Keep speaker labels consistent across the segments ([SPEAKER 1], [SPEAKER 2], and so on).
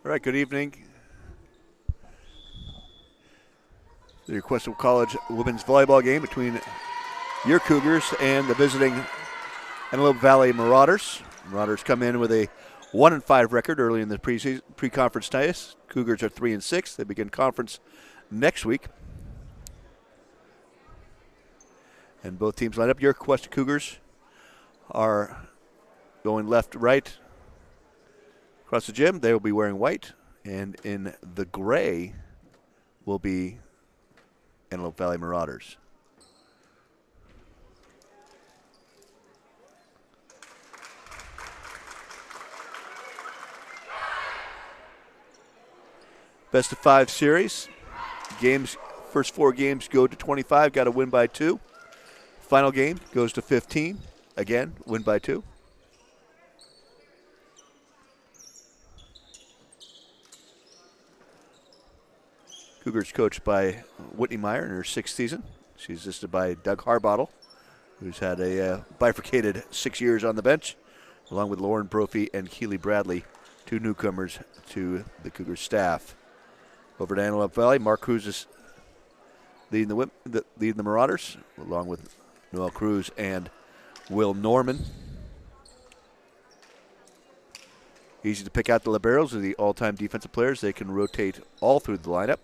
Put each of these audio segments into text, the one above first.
[SPEAKER 1] All right, good evening. The Cuesta College women's volleyball game between your Cougars and the visiting Antelope Valley Marauders. Marauders come in with a 1-5 record early in the pre-conference ties. Cougars are 3-6. They begin conference next week. And both teams line up. Your Cuesta Cougars are going left to right across the gym. They will be wearing white, and in the gray will be Antelope Valley Marauders. Best of 5 series. First 4 games go to 25. Got to win by 2. Final game goes to 15. Again, win by 2. Cougars coached by Whitney Meyer in her 6th season. She's assisted by Doug Harbottle, who's had a bifurcated 6 years on the bench, along with Lauren Brophy and Keely Bradley, 2 newcomers to the Cougars staff. Over to Antelope Valley, Mark Cruz is leading the Marauders, along with Noel Cruz and Will Norman. Easy to pick out the liberos are the all-time defensive players. They can rotate all through the lineup.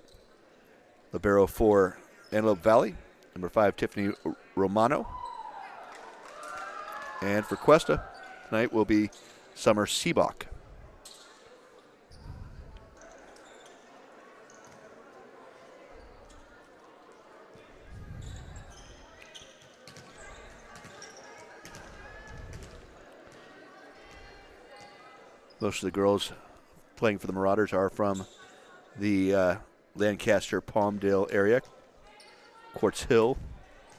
[SPEAKER 1] Libero for Antelope Valley, number 5, Tiffany Romano. And for Cuesta tonight will be Summer Seabach. Most of the girls playing for the Marauders are from the Lancaster, Palmdale area, Quartz Hill,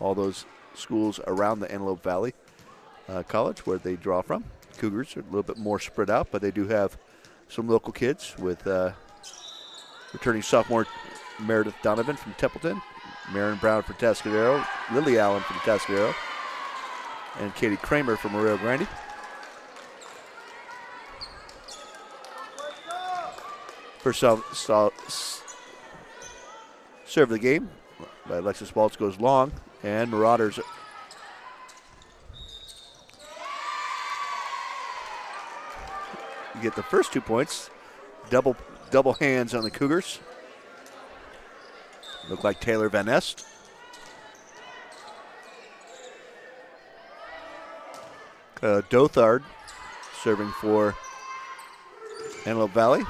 [SPEAKER 1] all those schools around the Antelope Valley College where they draw from. Cougars are a little bit more spread out, but they do have some local kids with returning sophomore Meredith Donovan from Templeton, Marin Brown from Tascadero, Lily Allen from Tascadero, and Katie Kramer from Rio Grande. First serve of the game by Alexis Waltz goes long, and Marauders get the first 2 points. Double hands on the Cougars. Look like Taylor Van Est. Dothard serving for Antelope Valley.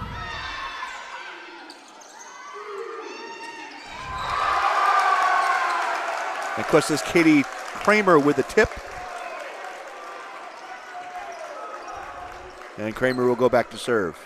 [SPEAKER 1] And Cuesta's Katie Kramer with the tip. And Kramer will go back to serve.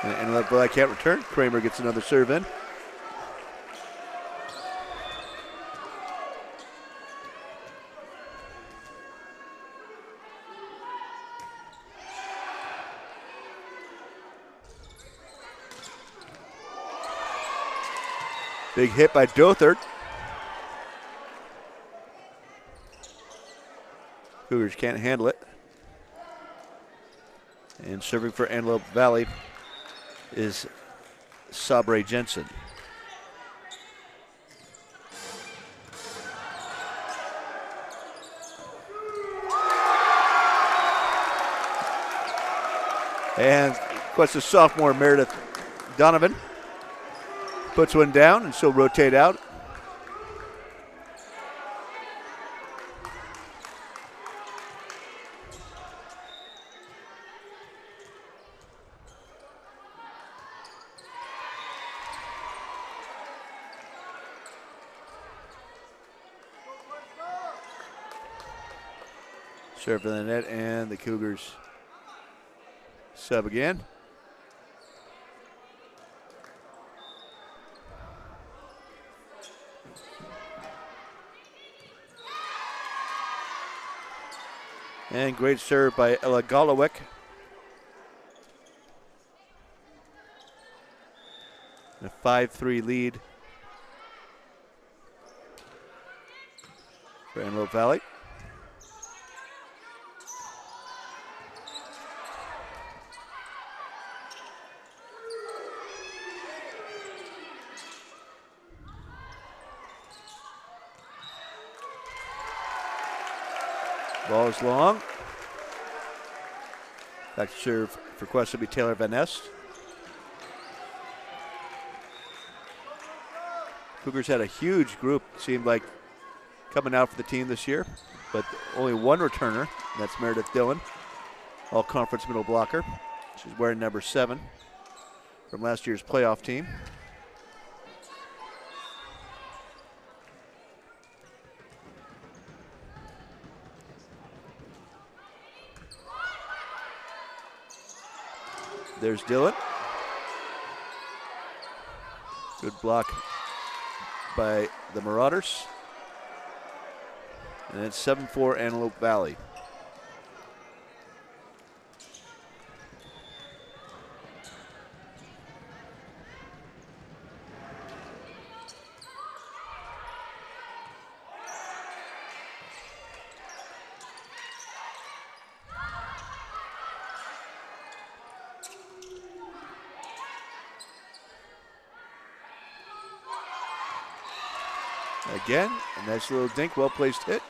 [SPEAKER 1] And I can't return. Kramer gets another serve in. Big hit by Dothard. Cougars can't handle it. And serving for Antelope Valley is Sabre Jensen. And Cuesta sophomore Meredith Donovan puts one down, and she'll rotate out. Serve to the net, and the Cougars sub again. And great serve by Ella Golowick. A 5-3 lead for Antelope Valley. Ball is long. Back to serve for Cuesta will be Taylor Van Nest. Cougars had a huge group, seemed like, coming out for the team this year, but only one returner, and that's Meredith Dillon, all-conference middle blocker. She's wearing number 7 from last year's playoff team. There's Dillon. Good block by the Marauders. And it's 7-4 Antelope Valley. Again, a nice little dink, well-placed hit.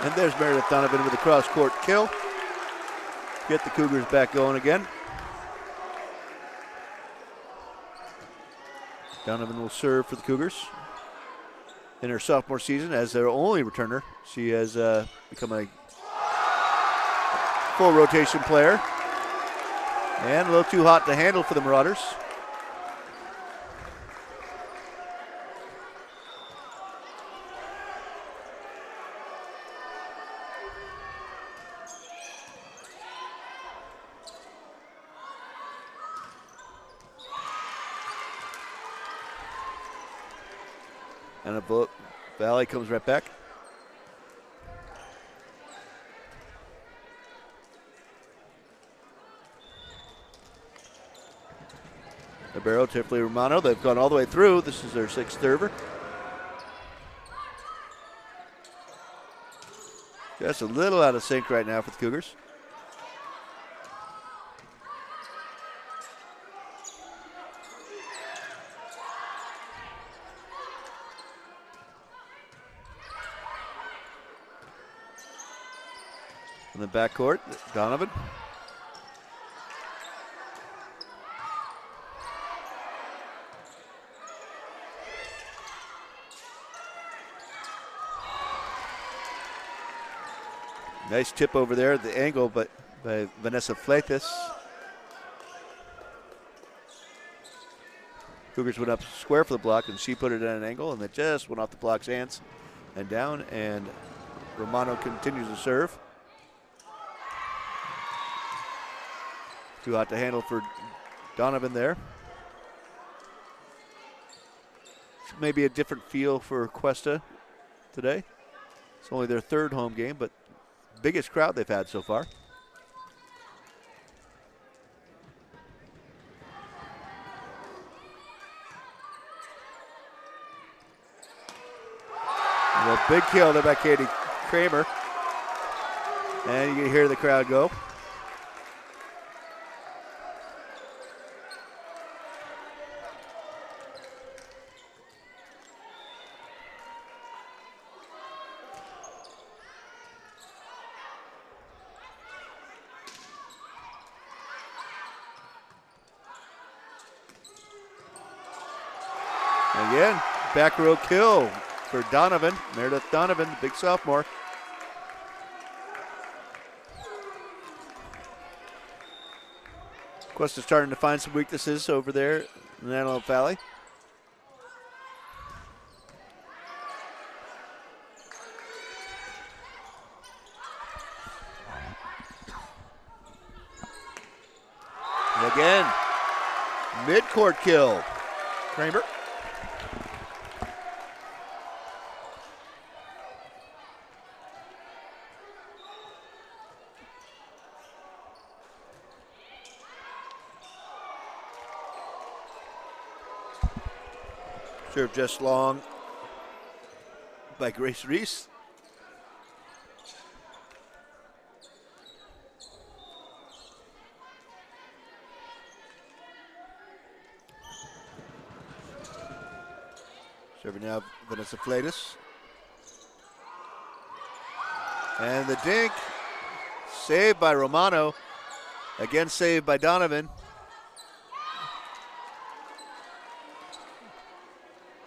[SPEAKER 1] And there's Meredith Donovan with a cross-court kill. Get the Cougars back going again. Donovan will serve for the Cougars. In her sophomore season, as their only returner, she has become a full rotation player. And a little too hot to handle for the Marauders. And a Valley comes right back. Ribeiro, Tiffany Romano, they've gone all the way through. This is their 6th server. Just a little out of sync right now for the Cougars. In the backcourt, Donovan. Nice tip over there at the angle, but by Vanessa Fleitas. Cougars went up square for the block, and she put it at an angle, and it just went off the block's hands and down, and Romano continues to serve. Too hot to handle for Donovan there. Maybe a different feel for Cuesta today. It's only their 3rd home game, but biggest crowd they've had so far. And a big kill there by Katie Kramer. And you can hear the crowd go. Again, back row kill for Donovan, Meredith Donovan, the big sophomore. Cuesta starting to find some weaknesses over there in the Antelope Valley. And again, mid-court kill. Kramer. Serve just long by Grace Reese. Serving now Vanessa Flatus. And the dink, saved by Romano. Again saved by Donovan.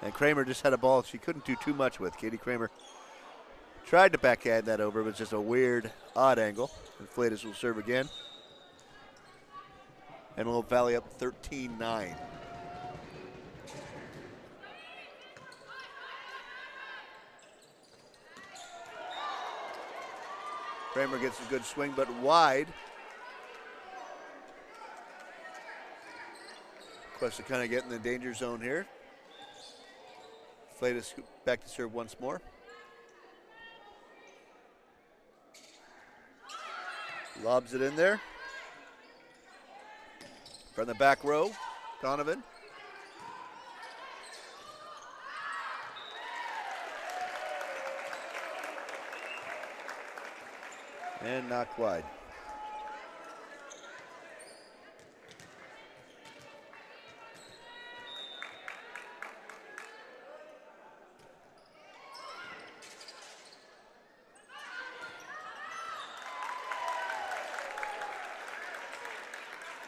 [SPEAKER 1] And Kramer just had a ball she couldn't do too much with. Katie Kramer tried to backhand that over, but it's just a weird, odd angle. And Flatus will serve again. Antelope Valley up 13-9. Kramer gets a good swing, but wide. Cuesta kind of getting in the danger zone here. Flatus back to serve once more. Lobs it in there. From the back row, Donovan. And knocked wide.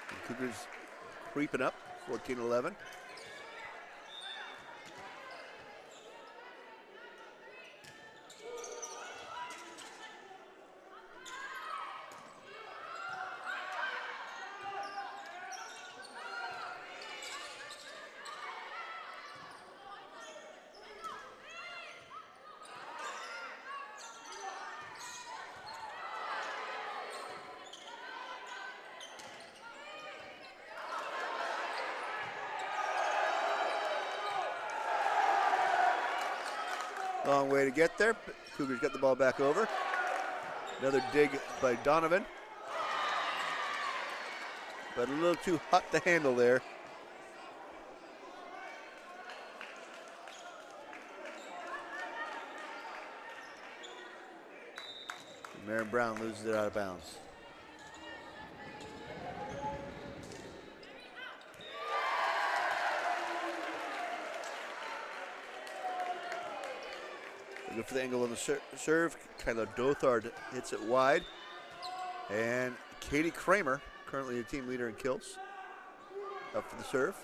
[SPEAKER 1] The Cougars creeping up, 14-11. Long way to get there. Cougars got the ball back over. Another dig by Donovan. But a little too hot to handle there. Maren Brown loses it out of bounds. Good for the angle on the serve. Kyla Dothard hits it wide. And Katie Kramer, currently a team leader in kills, up for the serve.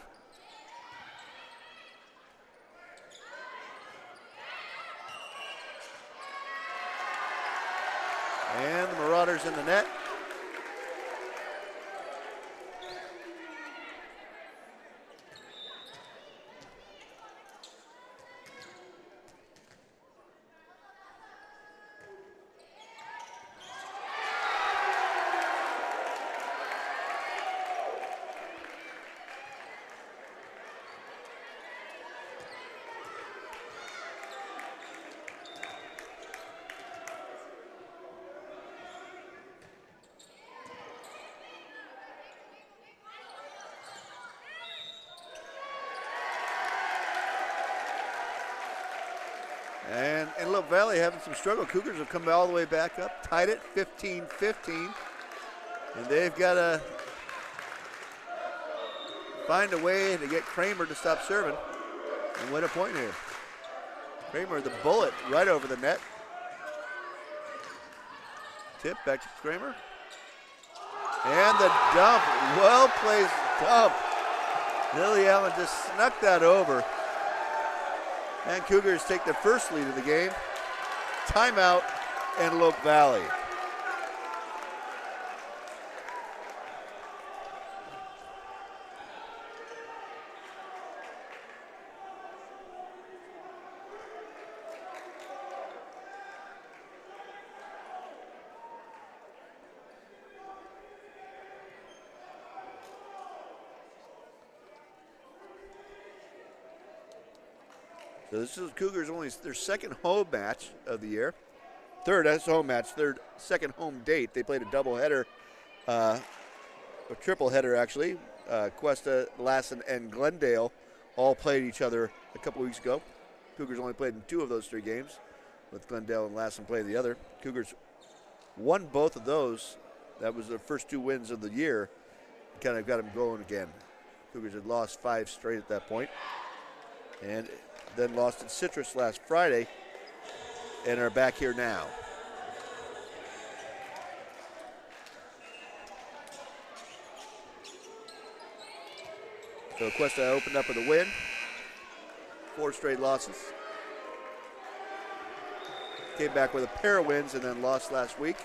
[SPEAKER 1] And the Marauders in the net. And Antelope Valley having some struggle. Cougars have come all the way back up, tied it 15-15. And they've got to find a way to get Kramer to stop serving and win a point here. Kramer, the bullet right over the net. Tip back to Kramer. And the dump, well-placed dump. Lily Allen just snuck that over. And Cougars take their first lead of the game. Timeout, Antelope Valley. So this is Cougars only their second home match of the year. That's home match, second home date. They played a doubleheader, a triple header actually. Cuesta, Lassen, and Glendale all played each other a couple weeks ago. Cougars only played in 2 of those 3 games, with Glendale and Lassen playing the other. Cougars won both of those. That was their first 2 wins of the year. Kind of got them going again. Cougars had lost 5 straight at that point, and then lost at Citrus last Friday, and are back here now. So Cuesta opened up with a win, 4 straight losses. Came back with a pair of wins and then lost last week.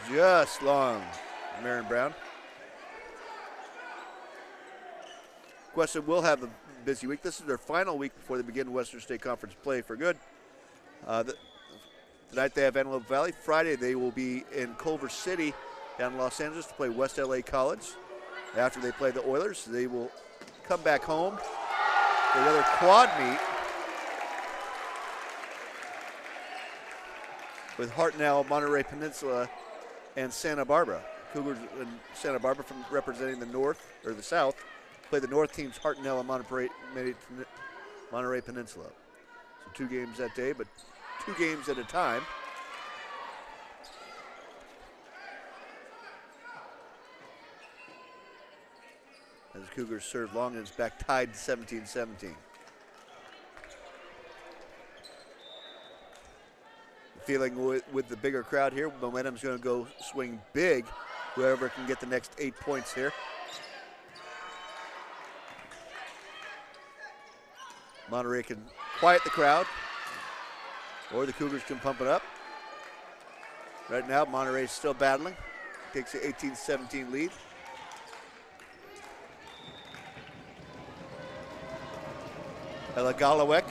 [SPEAKER 1] Just long, Marion Brown. Cuesta will have a busy week. This is their final week before they begin Western State Conference play for good. Tonight they have Antelope Valley. Friday they will be in Culver City down in Los Angeles to play West LA College. After they play the Oilers, they will come back home for another quad meet with Hartnell, Monterey Peninsula, and Santa Barbara. Cougars and Santa Barbara from representing the north, or the south, play the north teams, Hartnell and Monterey Peninsula. So 2 games that day, but 2 games at a time. As the Cougars serve long and it's back tied 17-17. Feeling with the bigger crowd here, momentum's going to go swing big. Whoever can get the next 8 points here. Monterey can quiet the crowd, or the Cougars can pump it up. Right now, Monterey's still battling. Takes the 18-17 lead. Ella Galawek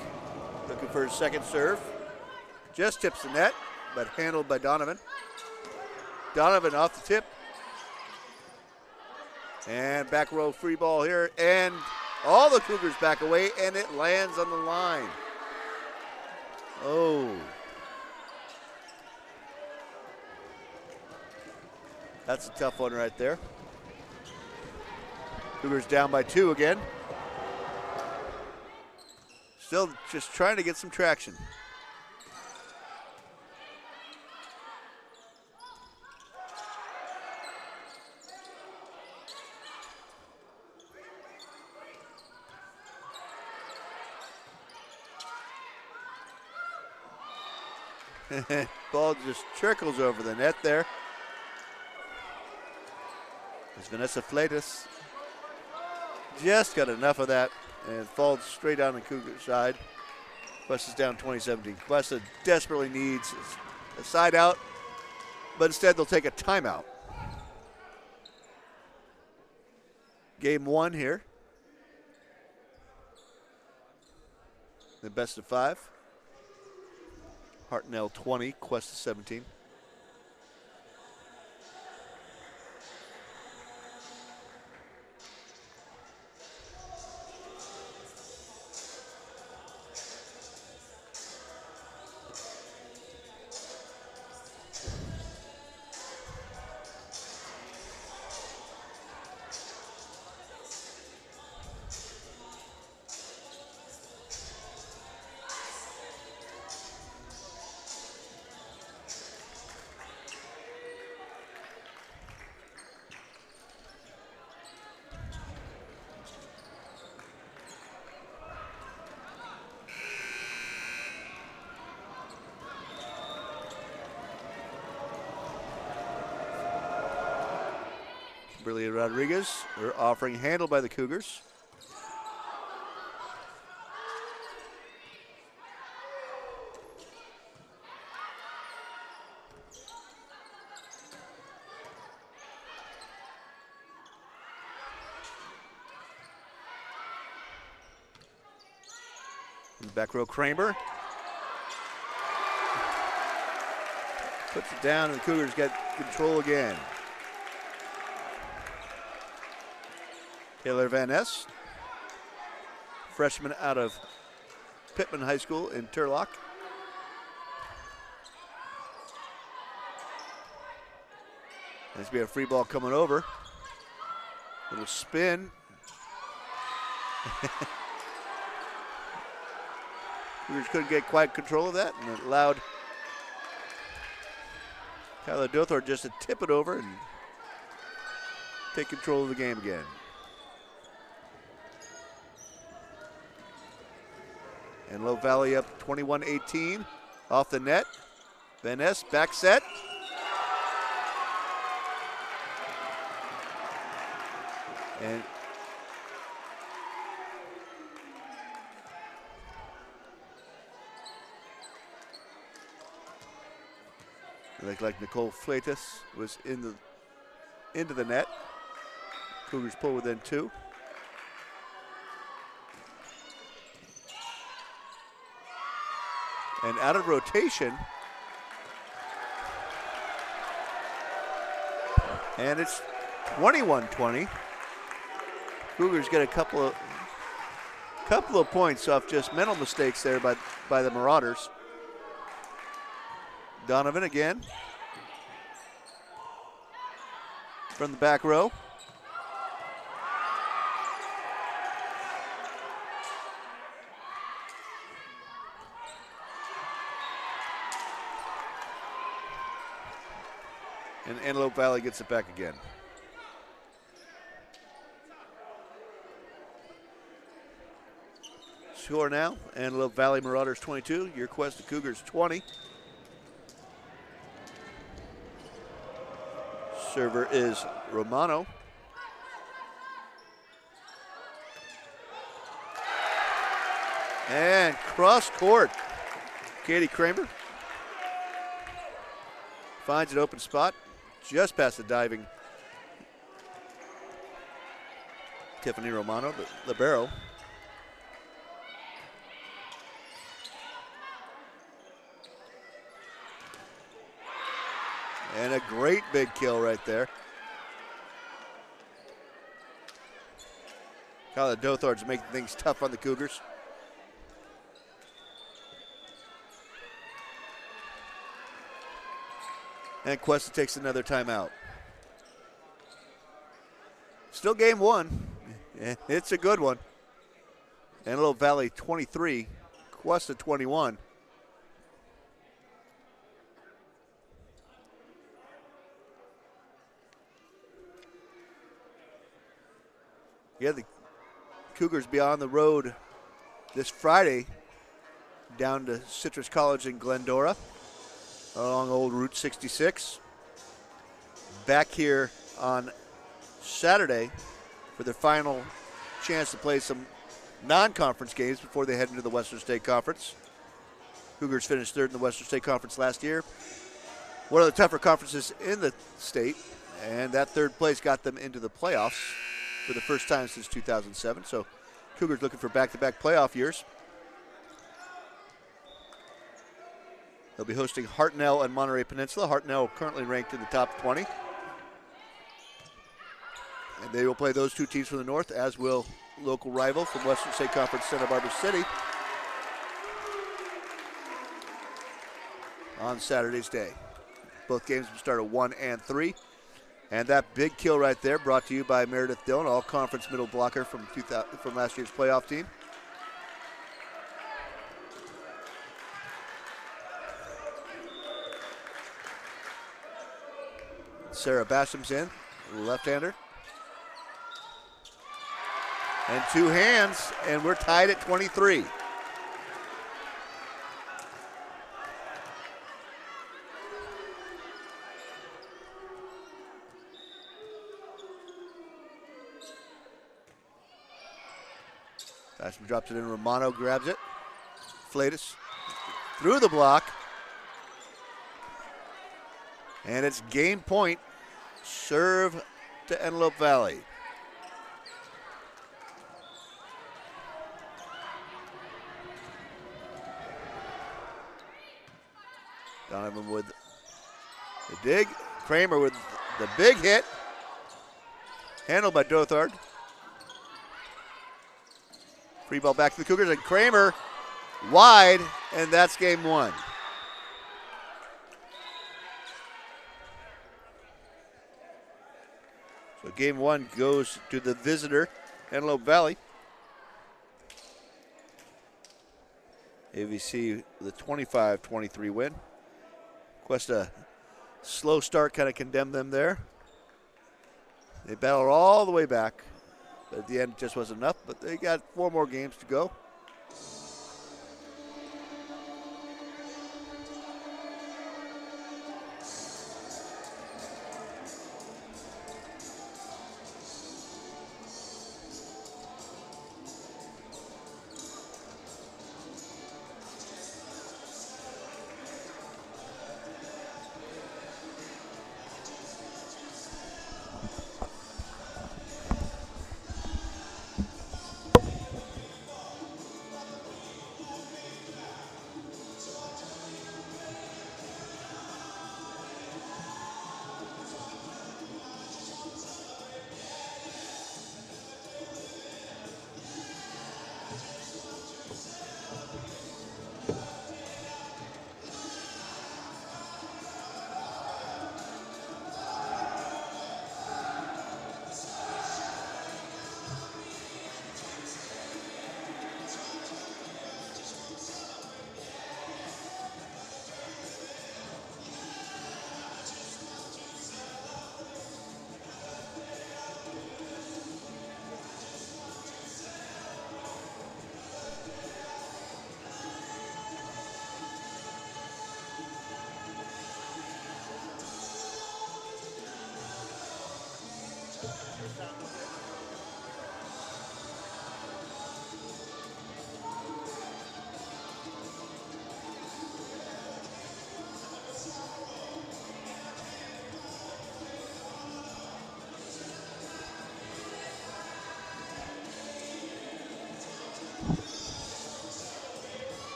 [SPEAKER 1] looking for his second serve. Just tips the net, but handled by Donovan. Donovan off the tip. And back row free ball here, and all the Cougars back away, and it lands on the line. Oh. That's a tough one right there. Cougars down by 2 again. Still just trying to get some traction. Ball just trickles over the net there. As Vanessa Flatus just got enough of that and falls straight down the Cougar side. Cuesta's down 20-17. Cuesta desperately needs a side out, but instead they'll take a timeout. Game 1 here. The best of 5. Hartnell 20, Cuesta 17. Brilliant Rodriguez. We're offering handle by the Cougars. Back row Kramer. Puts it down and the Cougars get control again. Taylor Van Ness, freshman out of Pittman High School in Turlock. There's be a free ball coming over. Little spin. Cougars couldn't get quite control of that, and it allowed Tyler Dothor just to tip it over and take control of the game again. Antelope Valley up 21-18 off the net. Van Ness back set. And looked like Nicole Fleitas was into the net. Cougars pull within 2. And out of rotation. And it's 21-20. Cougars get a couple of points off just mental mistakes there by the Marauders. Donovan again from the back row. And Antelope Valley gets it back again. Score now, Antelope Valley Marauders 22, your Cuesta Cougars 20. Server is Romano. And cross court, Katie Kramer finds an open spot just past the diving Tiffany Romano, the libero. And a great big kill right there. Kyla Dothard's making things tough on the Cougars. And Cuesta takes another timeout. Still game 1. It's a good one. Antelope Valley 23, Cuesta 21. Yeah, the Cougars be on the road this Friday down to Citrus College in Glendora along Old Route 66. Back here on Saturday for their final chance to play some non-conference games before they head into the Western State Conference. Cougars finished 3rd in the Western State Conference last year. One of the tougher conferences in the state, and that 3rd place got them into the playoffs for the first time since 2007. So Cougars looking for back-to-back playoff years. They'll be hosting Hartnell and Monterey Peninsula. Hartnell currently ranked in the top 20. And they will play those 2 teams from the north, as will local rival from Western State Conference, Santa Barbara City, on Saturday's day. Both games will start at 1 and 3. And that big kill right there brought to you by Meredith Dillon, all-conference middle blocker from last year's playoff team. Sarah Basham's in, left-hander. And 2 hands, and we're tied at 23. Ashman drops it in. Romano grabs it. Flatus through the block. And it's game point. Serve to Antelope Valley. Donovan with the dig. Kramer with the big hit. Handled by Dothard. Free ball back to the Cougars, and Kramer wide, and that's game one. So game one goes to the visitor, Antelope Valley. AVC with a 25-23 win. Cuesta, slow start kind of condemned them there. They battled all the way back, but at the end it just wasn't enough. But they got 4 more games to go.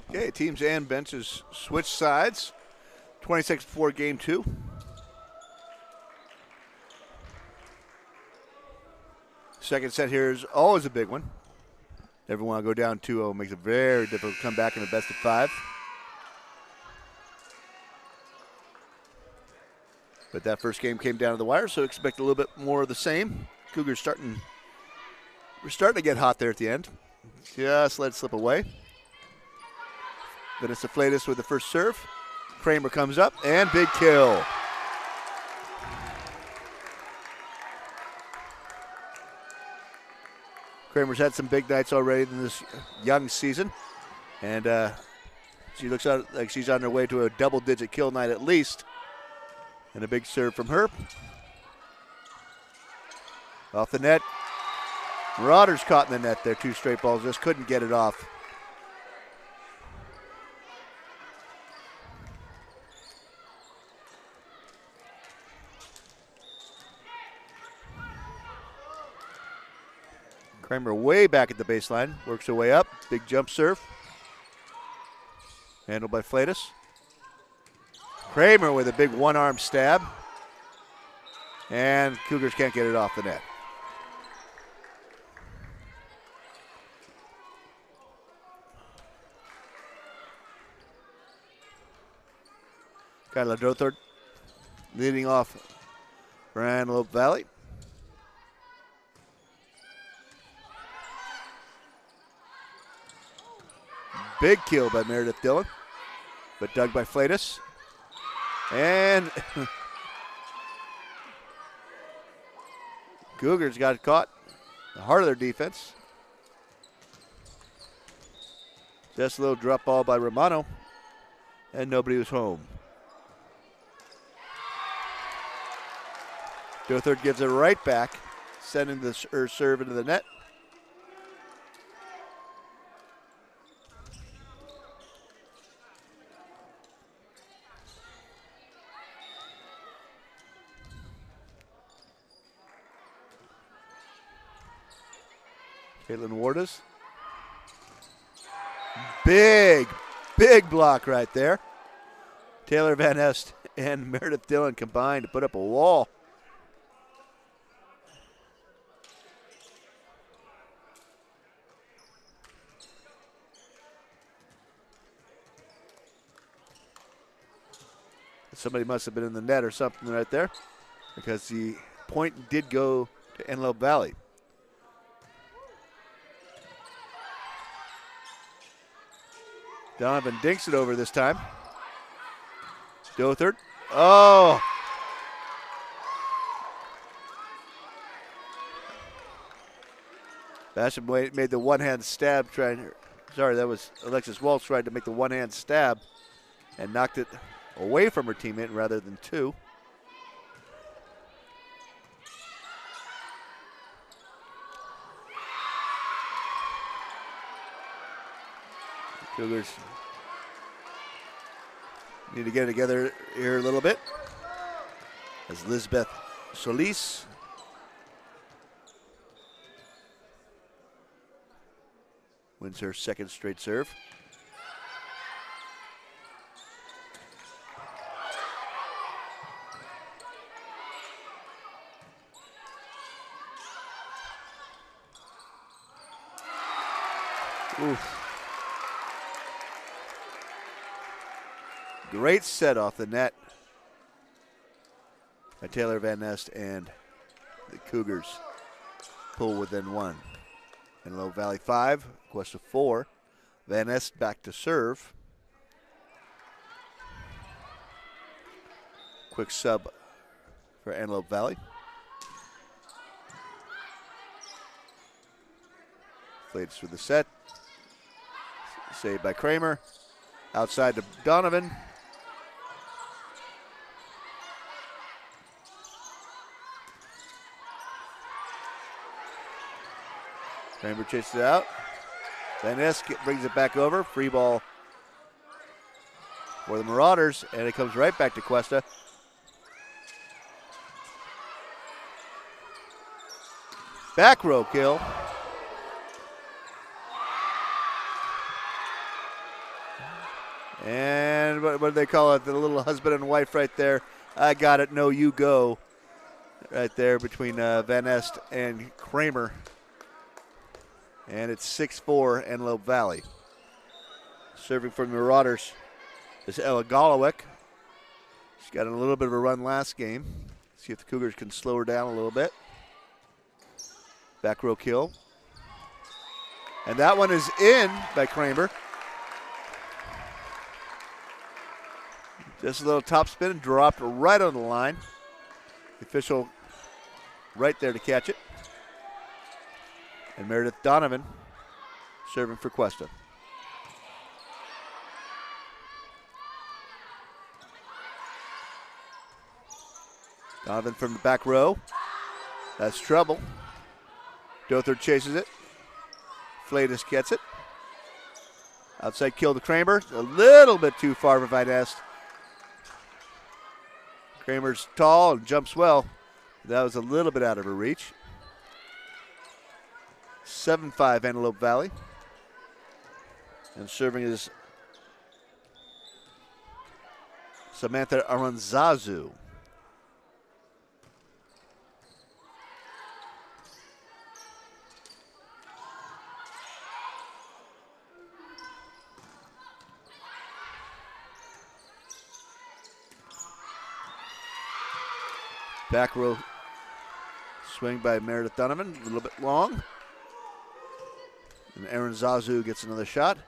[SPEAKER 1] Okay, teams and benches switch sides. 26 before game 2. Second set here is always a big one. Never want to go down 2-0. Makes it very difficult to come back in the best of 5. But that first game came down to the wire, so expect a little bit more of the same. Cougars we're starting to get hot there at the end. Just let it slip away. Vanessa Flatus with the first serve. Kramer comes up, and big kill. Kramer's had some big nights already in this young season, and she looks like she's on her way to a double-digit kill night at least. And a big serve from her. Off the net. Marauders caught in the net there. 2 straight balls, just couldn't get it off. Kramer way back at the baseline, works her way up, big jump serve. Handled by Flatus. Kramer with a big one-arm stab. And Cougars can't get it off the net. Kyla Dothard leading off for Antelope Valley. Big kill by Meredith Dillon, but dug by Flatus. And Cougars got caught. The heart of their defense. Just a little drop ball by Romano, and nobody was home. Dothard gives it right back, sending her serve into the net. Caitlin Wardas. Big block right there. Taylor Van Est and Meredith Dillon combined to put up a wall. Somebody must have been in the net or something right there, because the point did go to Antelope Valley. Donovan dinks it over this time. Dothard. Oh! Basham made the one-hand stab trying. Sorry, that was Alexis Walsh tried to make the one-hand stab and knocked it away from her teammate rather than two. Cougars need to get it together here a little bit. As Lisbeth Solis wins her second straight serve. Oof. Great set off the net by Taylor Van Nest, and the Cougars pull within one. Antelope Valley 5, Cuesta 4. Van Nest back to serve. Quick sub for Antelope Valley. Flates with the set. Saved by Kramer. Outside to Donovan. Kramer chases it out. Van Ness brings it back over. Free ball for the Marauders, and it comes right back to Cuesta. Back row kill. And what do they call it? The little husband and wife right there. I got it, no, you go. Right there between Van Nest and Kramer. And it's 6-4 Antelope Valley. Serving for the Marauders is Ella Golowick. She's got a little bit of a run last game. See if the Cougars can slow her down a little bit. Back row kill. And that one is in by Kramer. Just a little top spin and dropped right on the line. The official right there to catch it. And Meredith Donovan serving for Cuesta. Donovan from the back row. That's trouble. Dothard chases it. Flatus gets it. Outside kill to Kramer. A little bit too far for Van Nest. Kramer's tall and jumps well. That was a little bit out of her reach. 7-5 Antelope Valley. And serving is Samantha Aranzazu. Back row swing by Meredith Donovan, a little bit long. And Aaron Zazu gets another shot.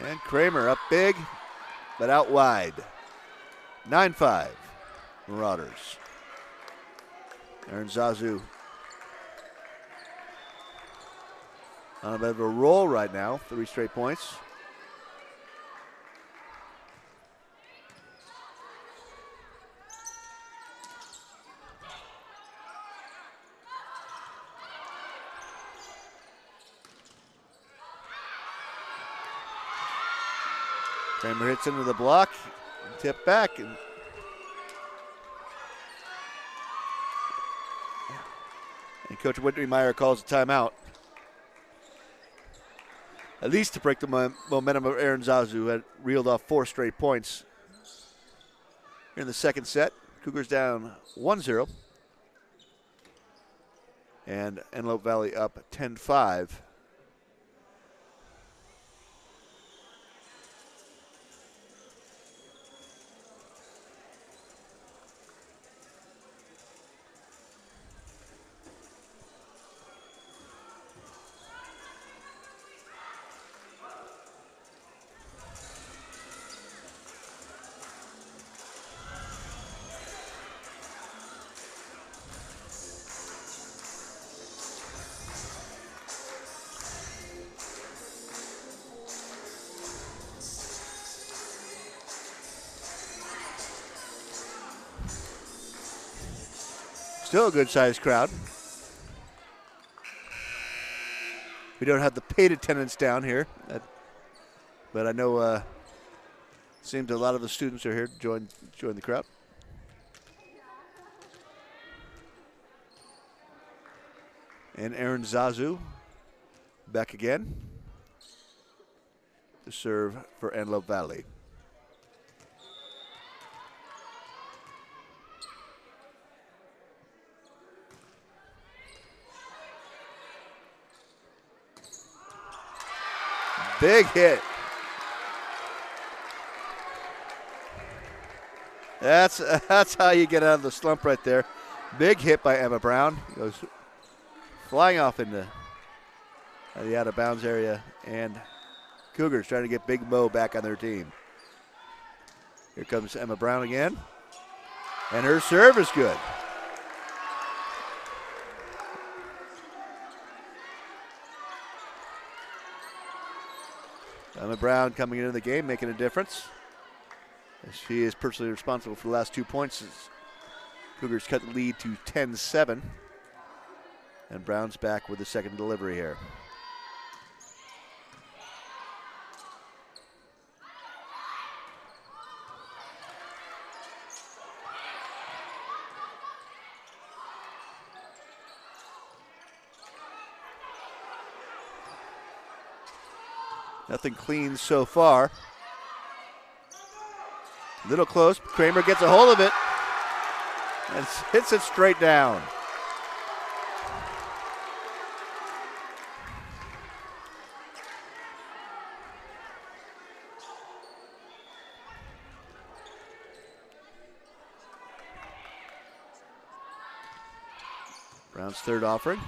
[SPEAKER 1] And Kramer up big, but out wide. 9-5, Marauders. Aaron Zazu on a bit of a roll right now, 3 straight points. Kramer hits into the block, tip back, and Coach Whitney-Meyer calls a timeout. At least to break the momentum of Aaron Zazu, who had reeled off 4 straight points. Here in the second set, Cougars down 1-0. And Antelope Valley up 10-5. Still a good-sized crowd. We don't have the paid attendance down here, but I know seems a lot of the students are here to join the crowd. And Aaron Zazu back again to serve for Antelope Valley. Big hit. That's how you get out of the slump right there. Big hit by Emma Brown. Goes flying off into the out of bounds area, and Cougars trying to get Big Mo back on their team. Here comes Emma Brown again, and her serve is good. Emma Brown coming into the game, making a difference. She is personally responsible for the last 2 points as Cougars cut the lead to 10-7. And Brown's back with the second delivery here. Nothing clean so far. Little close. Kramer gets a hold of it and hits it straight down. Brown's third offering.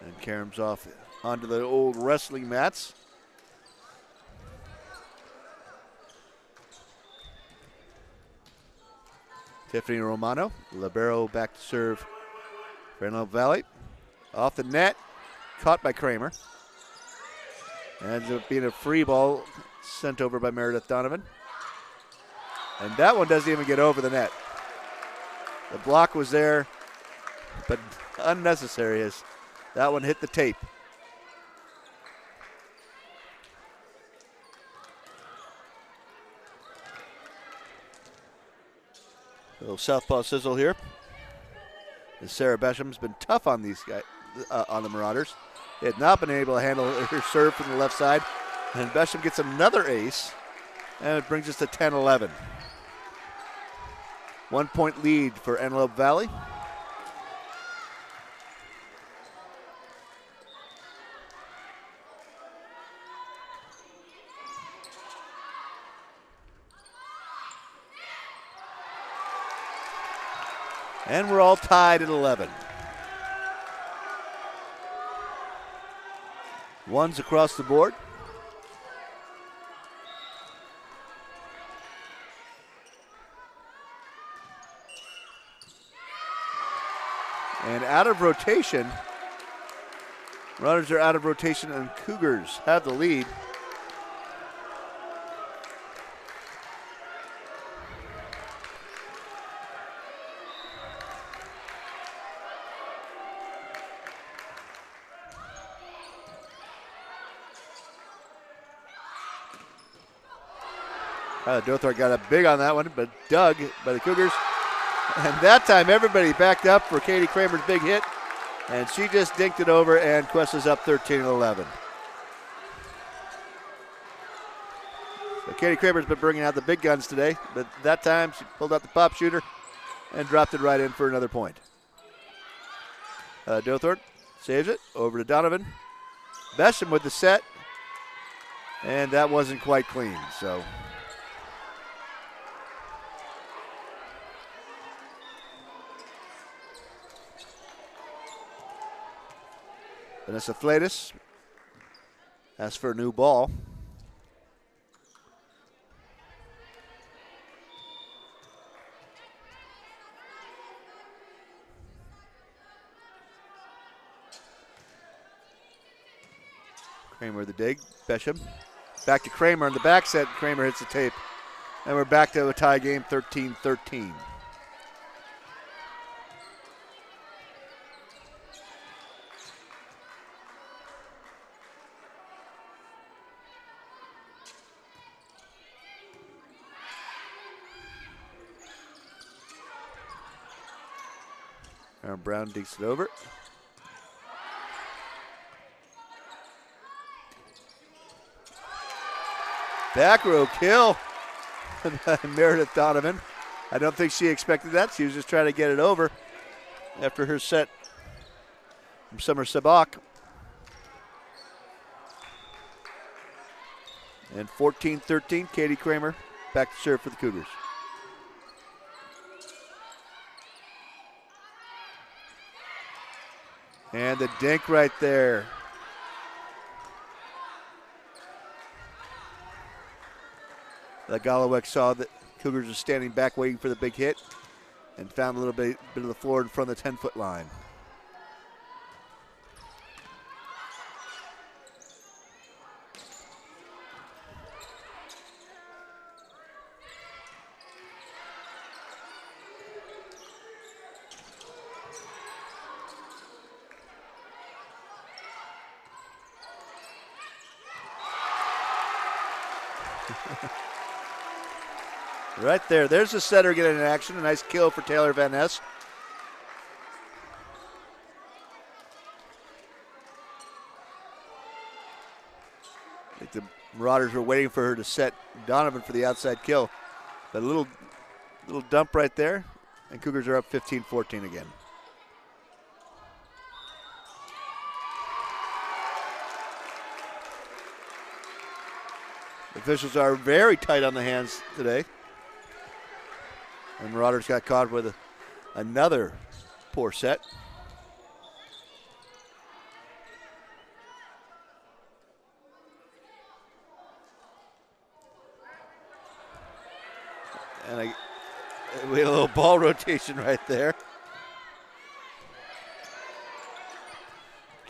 [SPEAKER 1] And Karam's off onto the old wrestling mats. Tiffany Romano, libero, back to serve for Antelope Valley. Off the net, caught by Kramer. Ends up being a free ball sent over by Meredith Donovan. And that one doesn't even get over the net. The block was there, but unnecessary as that one hit the tape. A little southpaw sizzle here. And Sarah Besham's been tough on these guys, on the Marauders. Had not been able to handle her serve from the left side. And Besham gets another ace, and it brings us to 10-11. 1 point lead for Antelope Valley. And we're all tied at 11. Ones across the board. And out of rotation. Runners are out of rotation, and Cougars have the lead. Dothart got a big on that one, but dug by the Cougars. And that time everybody backed up for Katie Kramer's big hit. And she just dinked it over, and Cuesta's up 13-11. So Katie Kramer's been bringing out the big guns today, but that time she pulled out the pop shooter and dropped it right in for another point. Dothart saves it over to Donovan. Besham with the set, and that wasn't quite clean, so. Vanessa Flatus asks for a new ball. Kramer the dig. Besham. Back to Kramer on the back set. Kramer hits the tape. And we're back to a tie game, 13-13. Aaron Brown digs it over. Back row kill by Meredith Donovan. I don't think she expected that. She was just trying to get it over after her set from Summer Sabak. And 14-13, Katie Kramer back to serve for the Cougars. And the dink right there. The Gallowek saw that Cougars was standing back waiting for the big hit and found a little bit of the floor in front of the 10-foot line. Right there. There's the setter getting in action. A nice kill for Taylor Van Ness. I think the Marauders were waiting for her to set Donovan for the outside kill. But a little dump right there, and Cougars are up 15-14 again. The officials are very tight on the hands today. And Marauders got caught with another poor set. And we had a little ball rotation right there.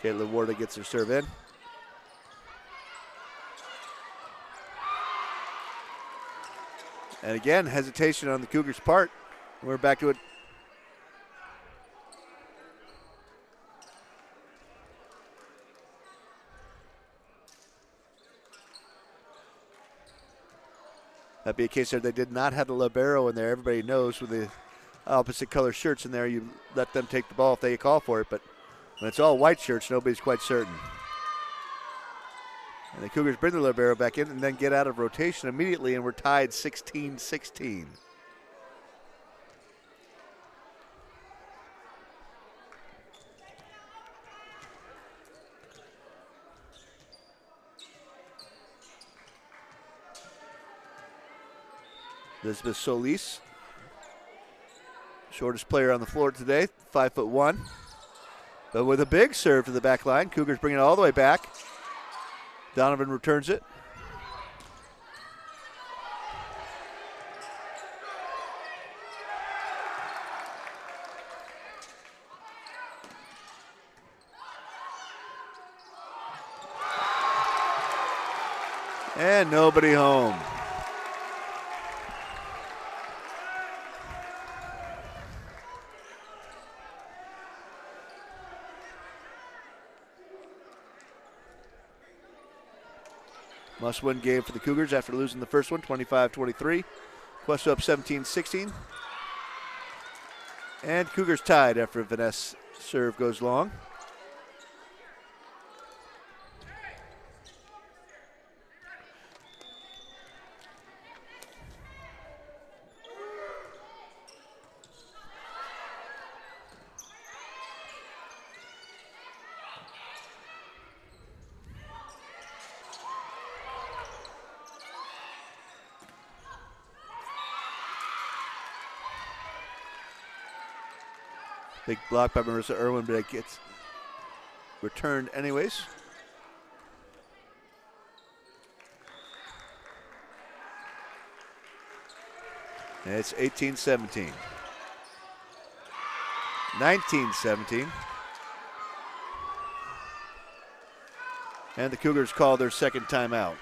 [SPEAKER 1] Kayla Warda gets her serve in. And again, hesitation on the Cougars' part. We're back to it. That'd be a case where they did not have the libero in there. Everybody knows with the opposite color shirts in there, you let them take the ball if they call for it. But when it's all white shirts, nobody's quite certain. And the Cougars bring the libero back in and then get out of rotation immediately, and we're tied 16-16. Elizabeth Solis, shortest player on the floor today, 5'1". But with a big serve to the back line, Cougars bring it all the way back. Donovan returns it. And nobody home. Must-win game for the Cougars after losing the first one, 25-23. Cuesta up 17-16. And Cougars tied after Vanessa's serve goes long. Big block by Marissa Irwin, but it gets returned anyways. And it's 18-17. 19-17. And the Cougars call their second timeout.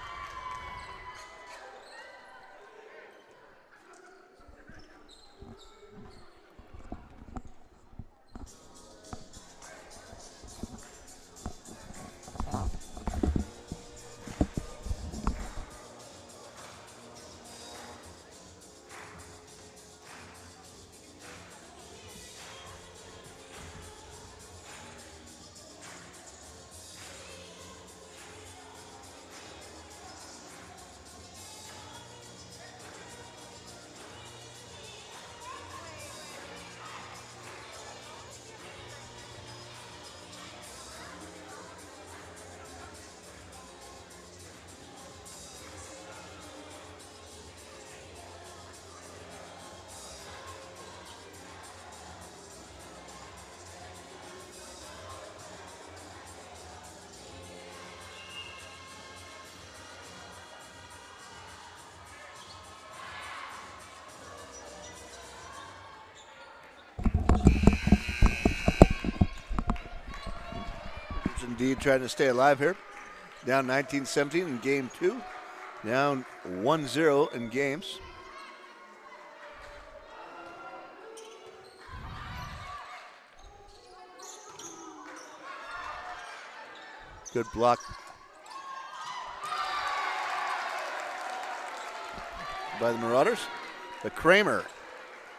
[SPEAKER 1] Indeed trying to stay alive here. Down 19-17 in game two. Down 1-0 in games. Good block by the Marauders. But Kramer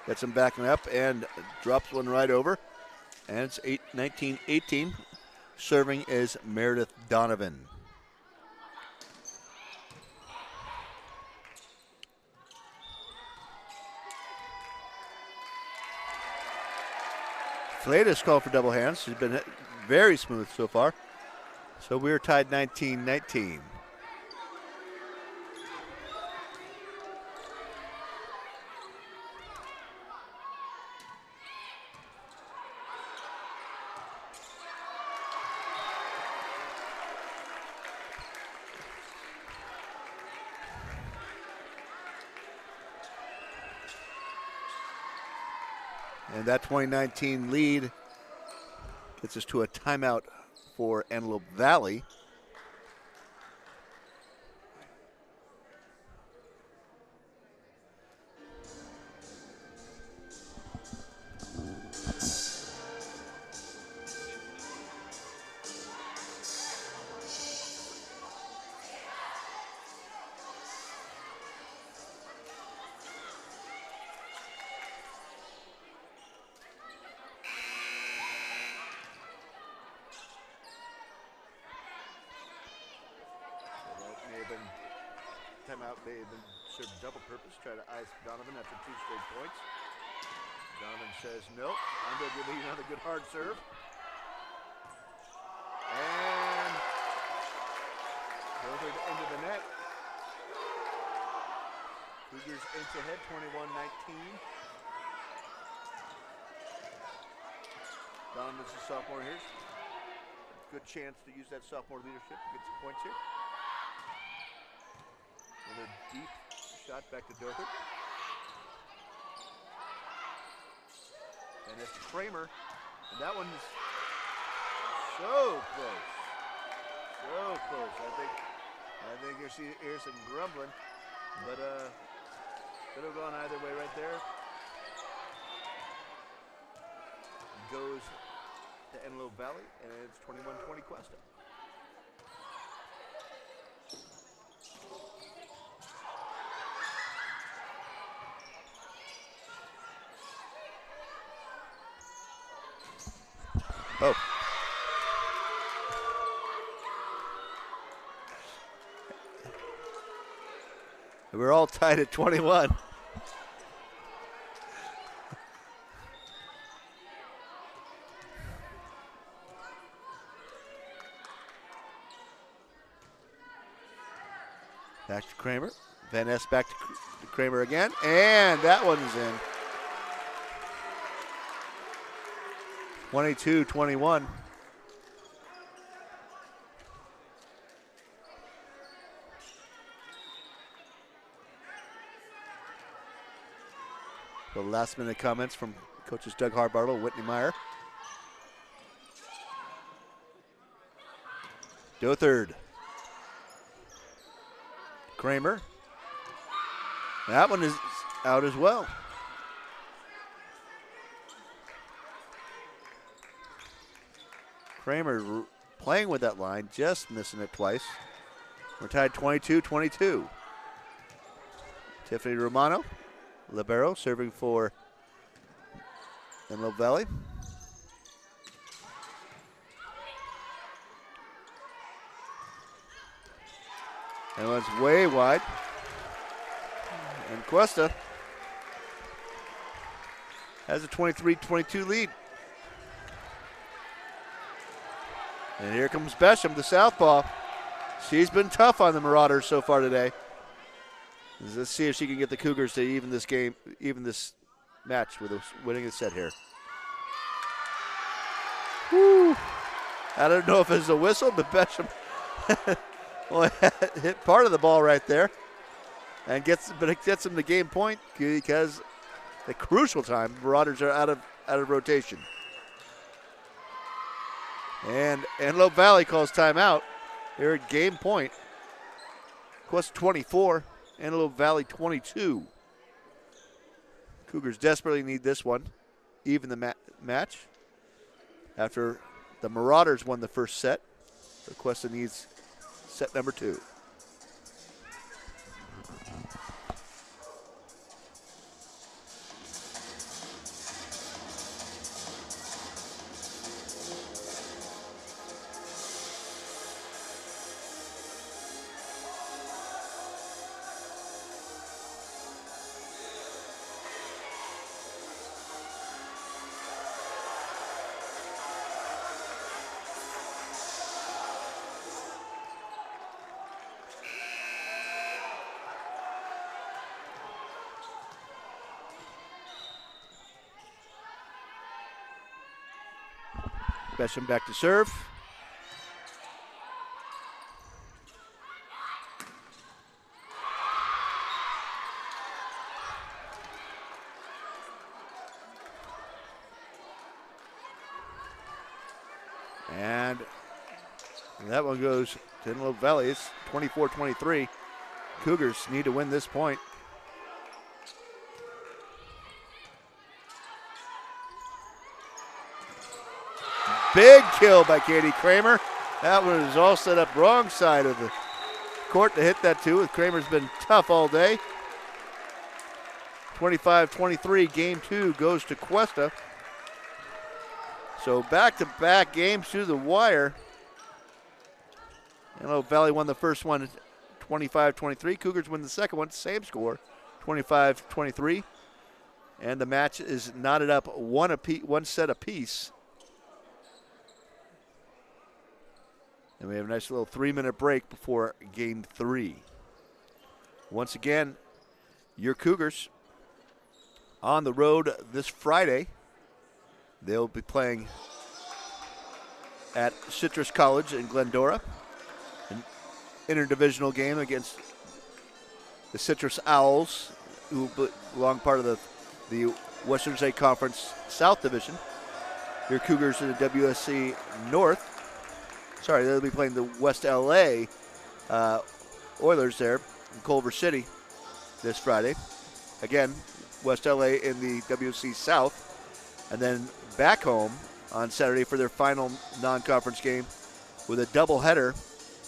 [SPEAKER 1] gets him backing up and drops one right over. And it's 19-18. Serving is Meredith Donovan. Flatus called for double hands. She's been very smooth so far. So we're tied 19-19. And that 2019 lead gets us to a timeout for Antelope Valley. timeout may have been served double purpose. Try to ice Donovan after 2 straight points. Donovan says, nope, I'm going to give you another good hard serve. And Dothard into the net. Cougars inch ahead, 21-19. Donovan's a sophomore here. Good chance to use that sophomore leadership to get some points here. Another deep shot back to Dothard. And it's Kramer. And that one's so close. So close. I think you see here's some grumbling. But could have gone either way right there. Goes to Antelope Valley, and it's 21-20 Cuesta. Oh. We're all tied at 21. Back to Kramer. Van Ness back to Kramer again. And that one's in. 22-21. The last minute comments from coaches Doug Harbartle, Whitney Meyer. Dothard. Kramer. That one is out as well. Kramer playing with that line, just missing it twice. We're tied 22-22. Tiffany Romano, libero, serving for Antelope Valley. And one's way wide. And Cuesta has a 23-22 lead. And here comes Besham, the southpaw. She's been tough on the Marauders so far today. Let's see if she can get the Cougars to even this match with winning a set here. Woo. I don't know if it's a whistle, but Besham well, hit part of the ball right there, and but it gets them the game point because the crucial time Marauders are out of rotation. And Antelope Valley calls timeout. They're at game point. Quest 24, Antelope Valley 22. Cougars desperately need this one, even the match. After the Marauders won the first set, so Cuesta needs set number 2. Besham back to serve. And that one goes to Antelope Valley. It's 24-23. Cougars need to win this point. Big kill by Katie Kramer. That one is all set up wrong side of the court to hit that too. Kramer's been tough all day. 25-23, game 2 goes to Cuesta. So back-to-back games to the wire. Antelope Valley won the first one a 25-23. Cougars win the second one, same score, 25-23. And the match is knotted up one set apiece. And we have a nice little 3-minute break before game 3. Once again, your Cougars on the road this Friday. They'll be playing at Citrus College in Glendora. An interdivisional game against the Citrus Owls, who belong part of the Western State Conference South Division. Your Cougars in the WSC North. Sorry, they'll be playing the West LA Oilers there in Culver City this Friday. Again, West LA in the WSC South. And then back home on Saturday for their final non-conference game with a doubleheader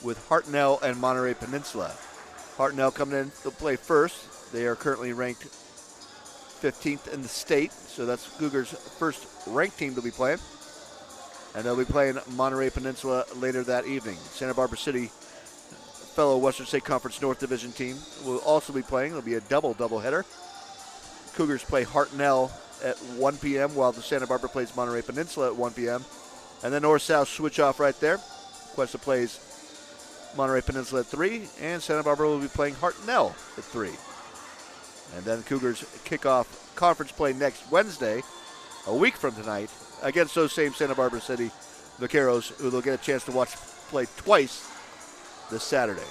[SPEAKER 1] with Hartnell and Monterey Peninsula. Hartnell coming in to play first. They are currently ranked 15th in the state, so that's Cougars' first ranked team to be playing. And they'll be playing Monterey Peninsula later that evening. Santa Barbara City, fellow Western State Conference North Division team, will also be playing. It'll be a doubleheader. Cougars play Hartnell at 1 p.m. while the Santa Barbara plays Monterey Peninsula at 1 p.m. And then north-south switch off right there. Cuesta plays Monterey Peninsula at 3, and Santa Barbara will be playing Hartnell at 3. And then Cougars kick off conference play next Wednesday, a week from tonight, against those same Santa Barbara City Vaqueros, who they'll get a chance to watch play twice this Saturday.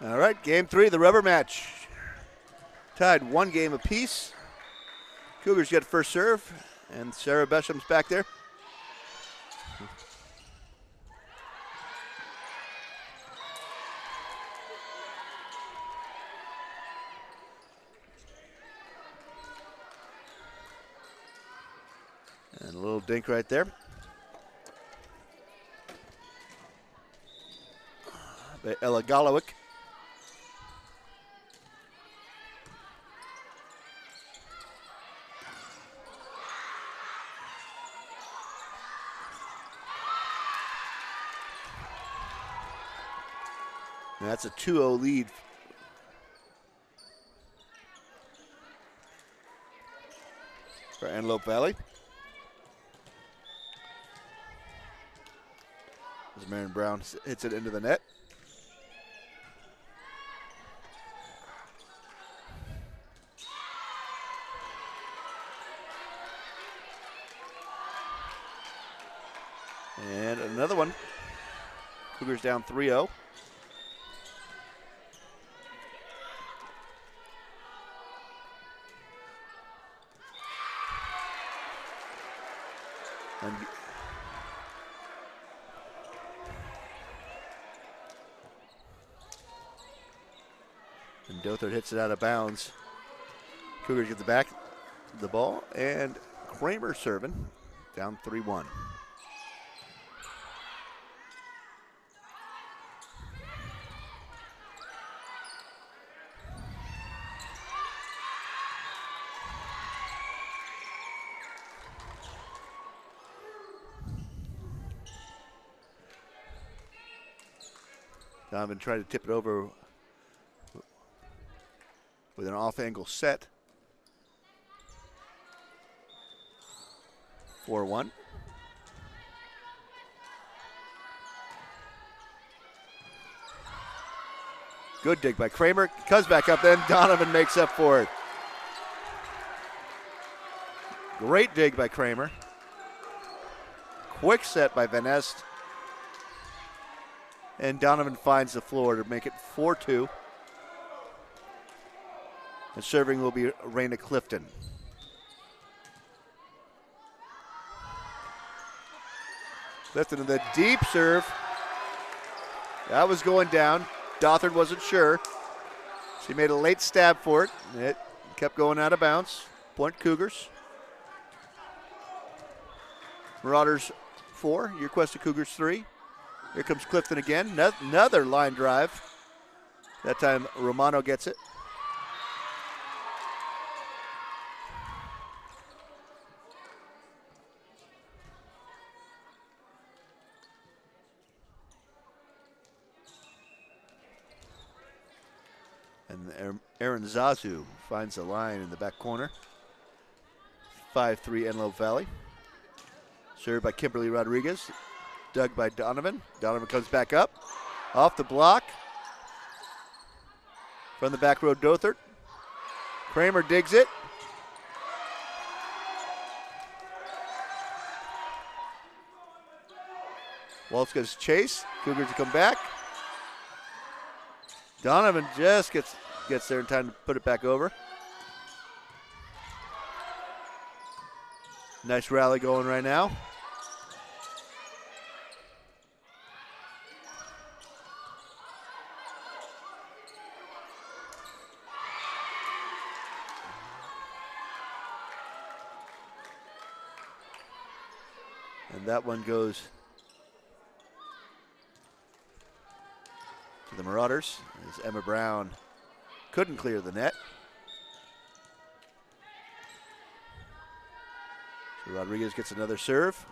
[SPEAKER 1] All right, game 3, the rubber match. Tied 1 game apiece. Cougars get first serve, and Sarah Besham's back there. And a little dink right there. By Ella Golowick. And that's a 2-0 lead for Antelope Valley. As Marion Brown hits it into the net. And another one. Cougars down 3-0. And Dothert hits it out of bounds. Cougars get the ball, and Kramer serving, down 3-1. Donovan tried to tip it over with an off-angle set. 4-1. Good dig by Kramer. Comes back up, then Donovan makes up for it. Great dig by Kramer. quick set by Van Est. And Donovan finds the floor to make it 4-2. And serving will be Raina Clifton. Clifton in the deep serve. That was going down. Dothard wasn't sure. She made a late stab for it. It kept going out of bounds. Point Cougars. Marauders 4, your Cuesta Cougars 3. Here comes Clifton again. Another line drive. That time Romano gets it. And Aaron Zazu finds the line in the back corner. 5-3 Antelope Valley. Served by Kimberly Rodriguez. Dug by Donovan. Donovan comes back up. Off the block. From the back row, Dothert. Kramer digs it. Waltz goes chase. Cougars to come back. Donovan just gets there in time to put it back over. Nice rally going right now. And that one goes to the Marauders as Emma Brown couldn't clear the net. So Rodriguez gets another serve.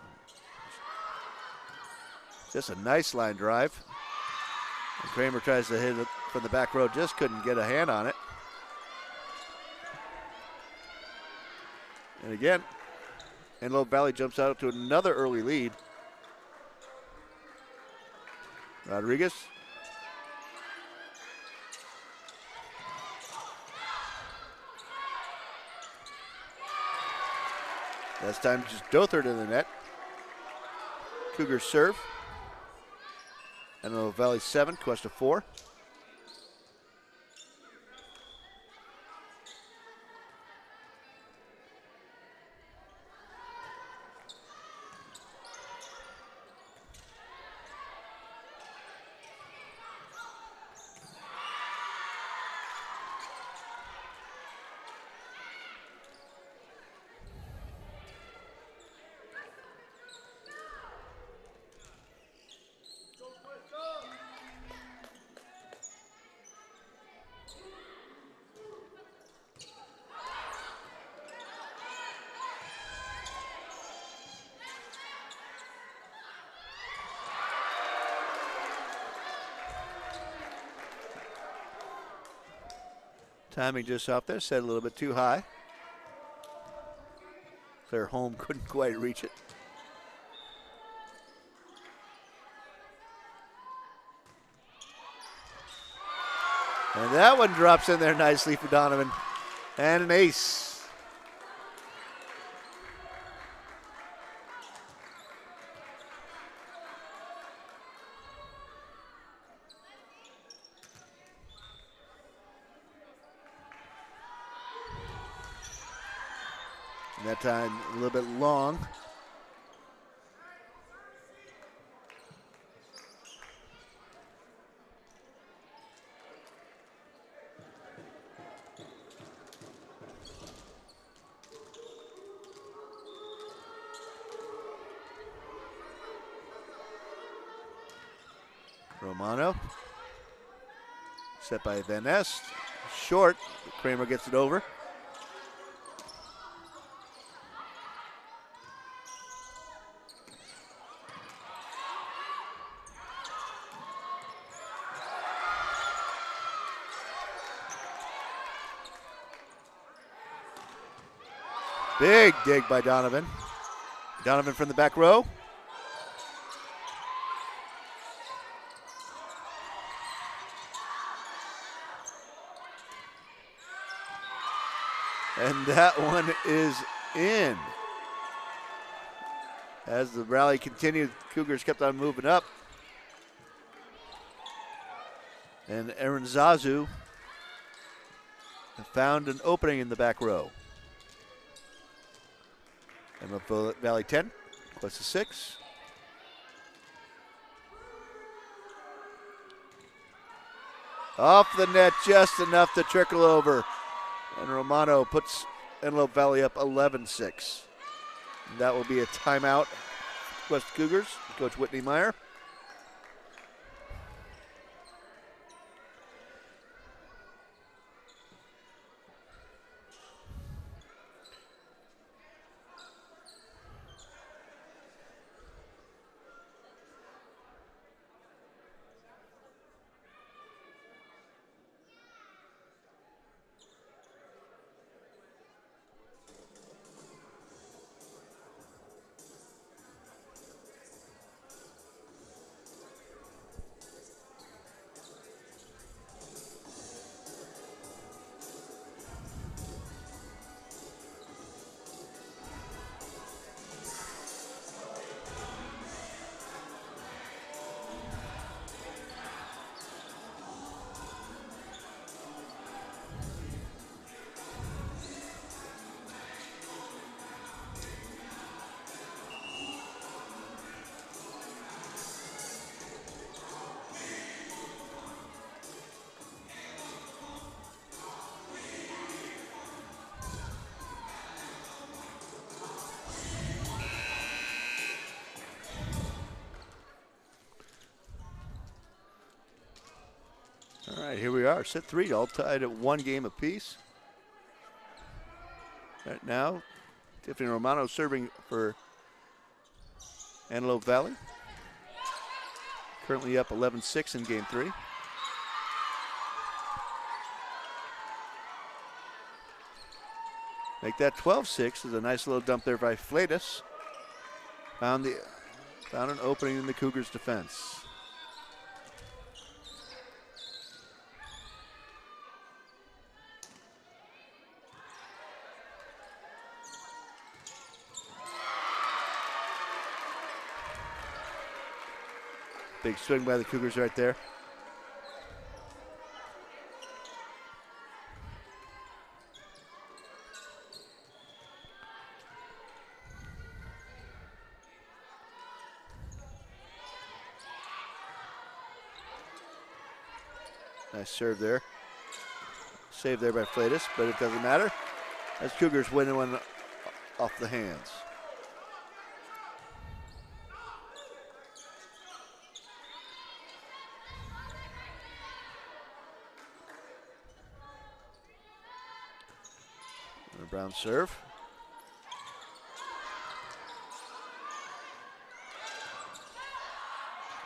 [SPEAKER 1] Just a nice line drive. And Kramer tries to hit it from the back row, just couldn't get a hand on it. And again, Antelope Valley jumps out to another early lead. Rodriguez. This time just Dothert in the net. Cougars serve. Antelope Valley 7, Cuesta 4. Timing just off there, set a little bit too high. Claire Holm couldn't quite reach it. And that one drops in there nicely for Donovan. And an ace. And that time a little bit long. Romano. Set by Van Est. Short. Kramer gets it over. Big dig by Donovan. Donovan from the back row. And that one is in. As the rally continued, Cougars kept on moving up. And Aaron Zazu found an opening in the back row. Antelope Valley 10, Cuesta 6. Off the net, just enough to trickle over. And Romano puts Antelope Valley up 11-6. That will be a timeout. West Cougars, Coach Whitney Meyer. All right, here we are, set 3, all tied at 1 game apiece. Right now, Tiffany Romano serving for Antelope Valley. Currently up 11-6 in game 3. Make that 12-6 is a nice little dump there by Flatus. Found an opening in the Cougars' defense. Big swing by the Cougars right there. Nice serve there. Saved there by Flatus, but it doesn't matter. As Cougars win one off the hands. Brown serve.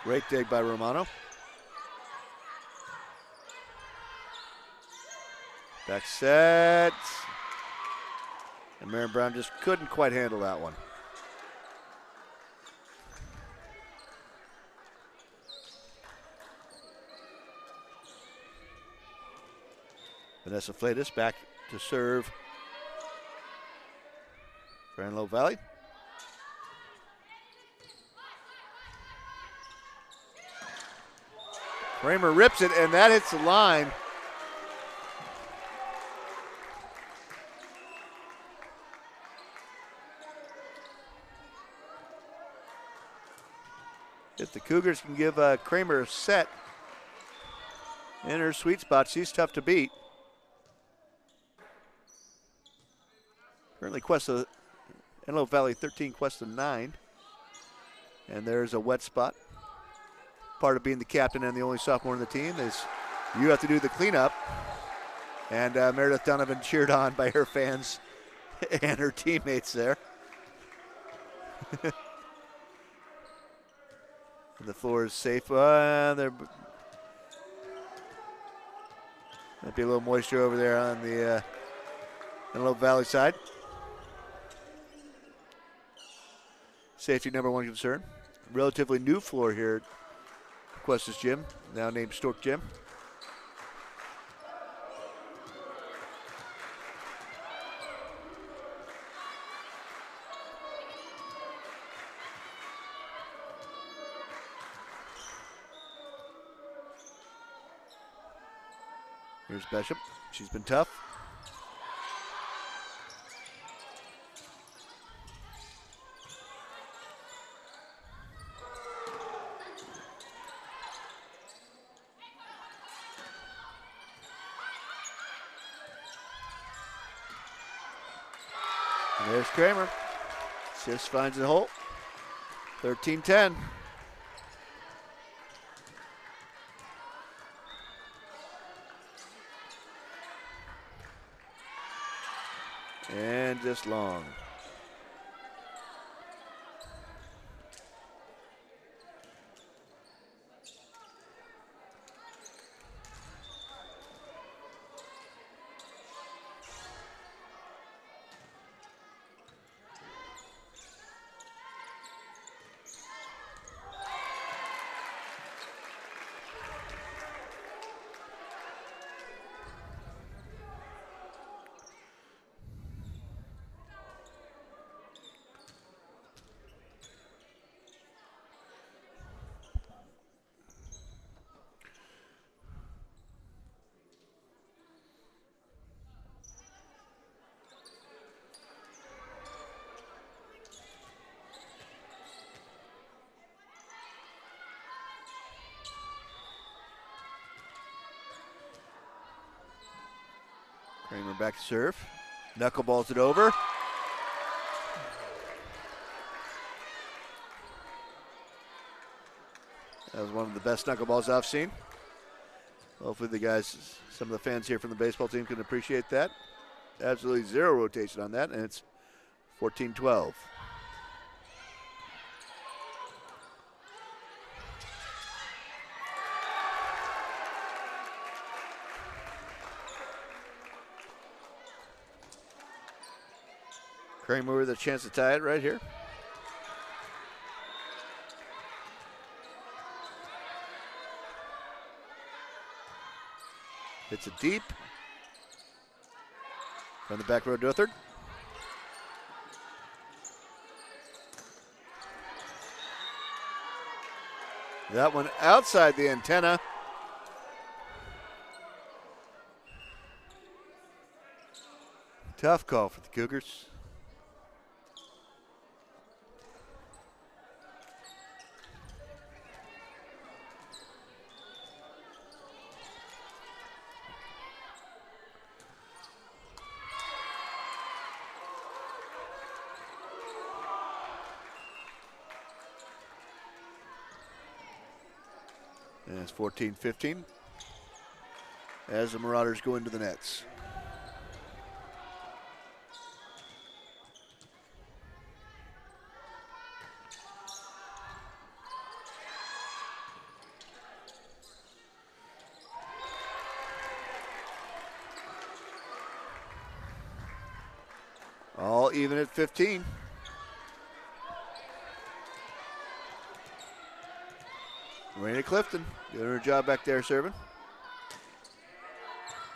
[SPEAKER 1] Great dig by Romano. Back set. And Marion Brown just couldn't quite handle that one. Vanessa Flatus back to serve for Antelope Valley. Kramer rips it, and that hits the line. If the Cougars can give Kramer a set in her sweet spot, she's tough to beat. Currently Cuesta, Antelope Valley 13, Cuesta 9. And there's a wet spot. Part of being the captain and the only sophomore on the team is you have to do the cleanup. And Meredith Donovan cheered on by her fans and her teammates there. And the floor is safe. There might be a little moisture over there on the Antelope Valley side. Safety number one concern. Relatively new floor here at Cuesta's gym, now named Stork Gym. Here's Bishop. She's been tough. And there's Kramer. Just finds the hole. 13-10. And just long. Kramer back to serve. Knuckleballs it over. That was one of the best knuckleballs I've seen. Hopefully the guys, some of the fans here from the baseball team can appreciate that. Absolutely zero rotation on that, and it's 14-12. Kramer with a chance to tie it right here. Hits it deep. From the back row to a third. That one outside the antenna. Tough call for the Cougars. And it's 14-15 as the Marauders go into the nets. All even at 15. Raina Clifton doing her job back there serving.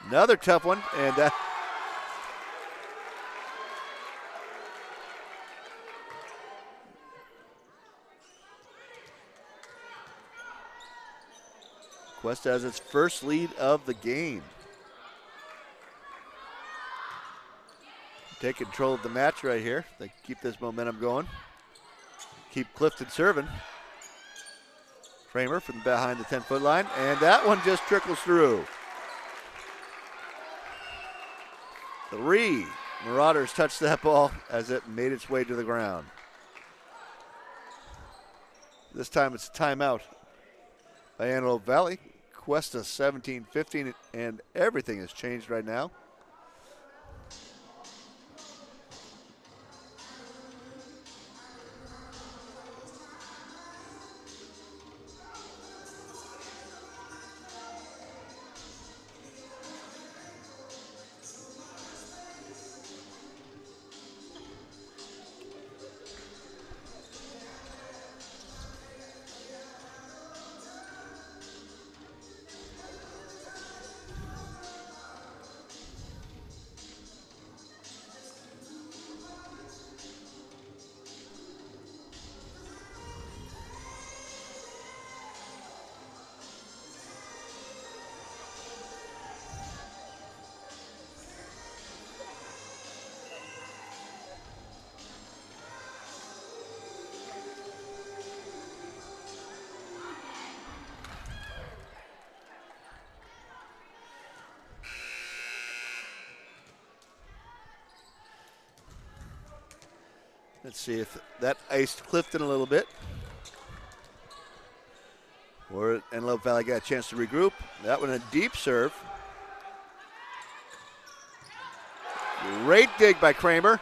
[SPEAKER 1] Another tough one, and Cuesta has its first lead of the game. Take control of the match right here. They keep this momentum going. Keep Clifton serving. Kramer from behind the 10-foot line, and that one just trickles through. 3 Marauders touched that ball as it made its way to the ground. This time it's a timeout by Antelope Valley. Cuesta 17-15, and everything has changed right now. Let's see if that iced Clifton a little bit. Or Antelope Valley got a chance to regroup. That one a deep serve. Great dig by Kramer.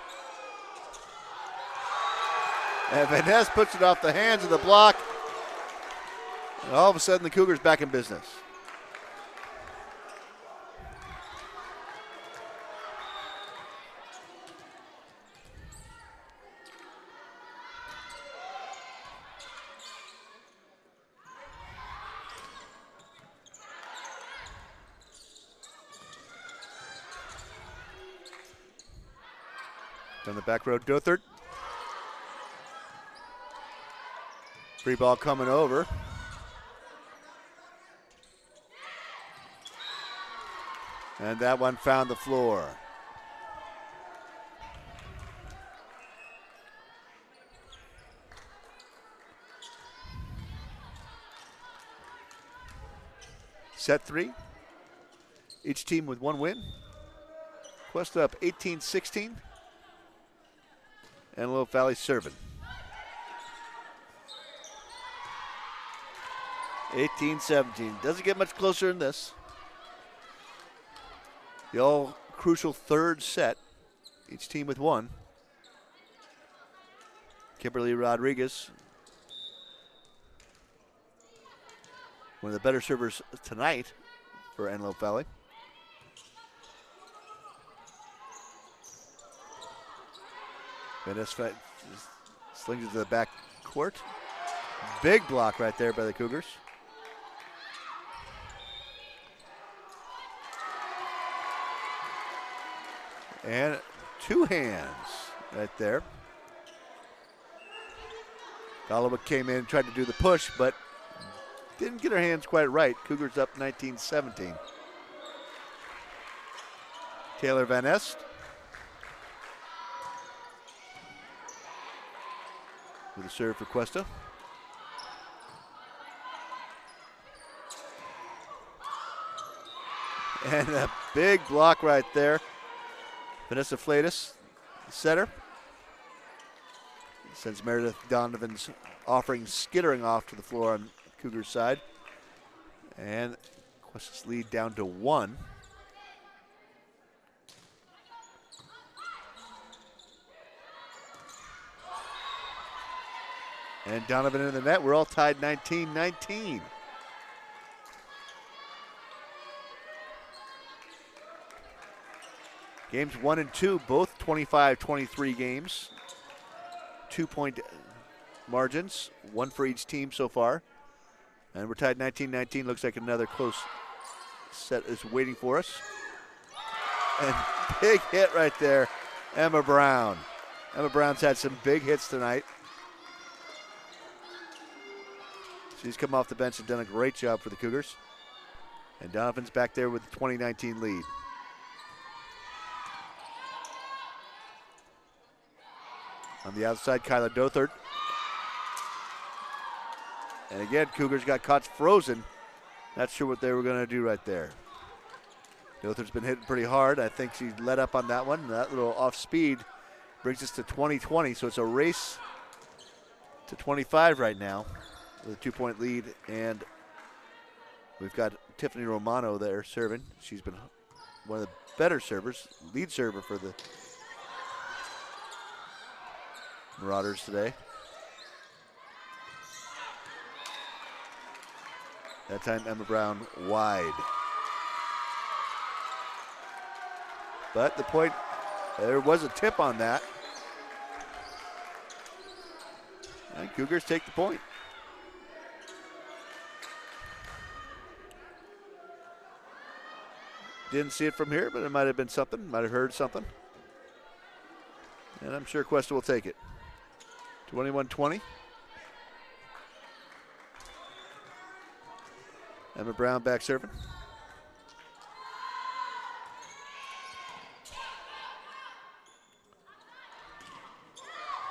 [SPEAKER 1] And Vaness puts it off the hands of the block. And all of a sudden the Cougars back in business. Down the back row, Dothert. Free ball coming over. And that one found the floor. Set 3. Each team with 1 win. Cuesta up 18-16. Antelope Valley serving. 18-17. Doesn't get much closer than this. The all crucial third set. Each team with 1. Kimberly Rodriguez, one of the better servers tonight for Antelope Valley. Vanessa slings it to the back court. Big block right there by the Cougars. And 2 hands right there. Galloway came in, tried to do the push, but didn't get her hands quite right. Cougars up 19-17. Taylor Van Est with a serve for Cuesta. And a big block right there. Vanessa Flatus, setter. Sends Meredith Donovan's offering skittering off to the floor on Cougars' side. And Cuesta's lead down to 1. And Donovan in the net. We're all tied 19-19. Games 1 and 2, both 25-23 games. 2-point margins, 1 for each team so far. And we're tied 19-19. Looks like another close set is waiting for us. And big hit right there, Emma Brown. Emma Brown's had some big hits tonight. She's come off the bench and done a great job for the Cougars. And Donovan's back there with the 2019 lead. On the outside, Kyla Dothert. And again, Cougars got caught frozen. Not sure what they were going to do right there. Dothert's been hitting pretty hard. I think she let up on that one. That little off speed brings us to 20-20. So it's a race to 25 right now with a 2-point lead. And we've got Tiffany Romano there serving. She's been one of the better servers, lead server for the Marauders today. That time Emma Brown wide. But the point, there was a tip on that. And Cougars take the point. Didn't see it from here, but it might have been something, might have heard something. And I'm sure Cuesta will take it. 21-20. Emma Brown back serving.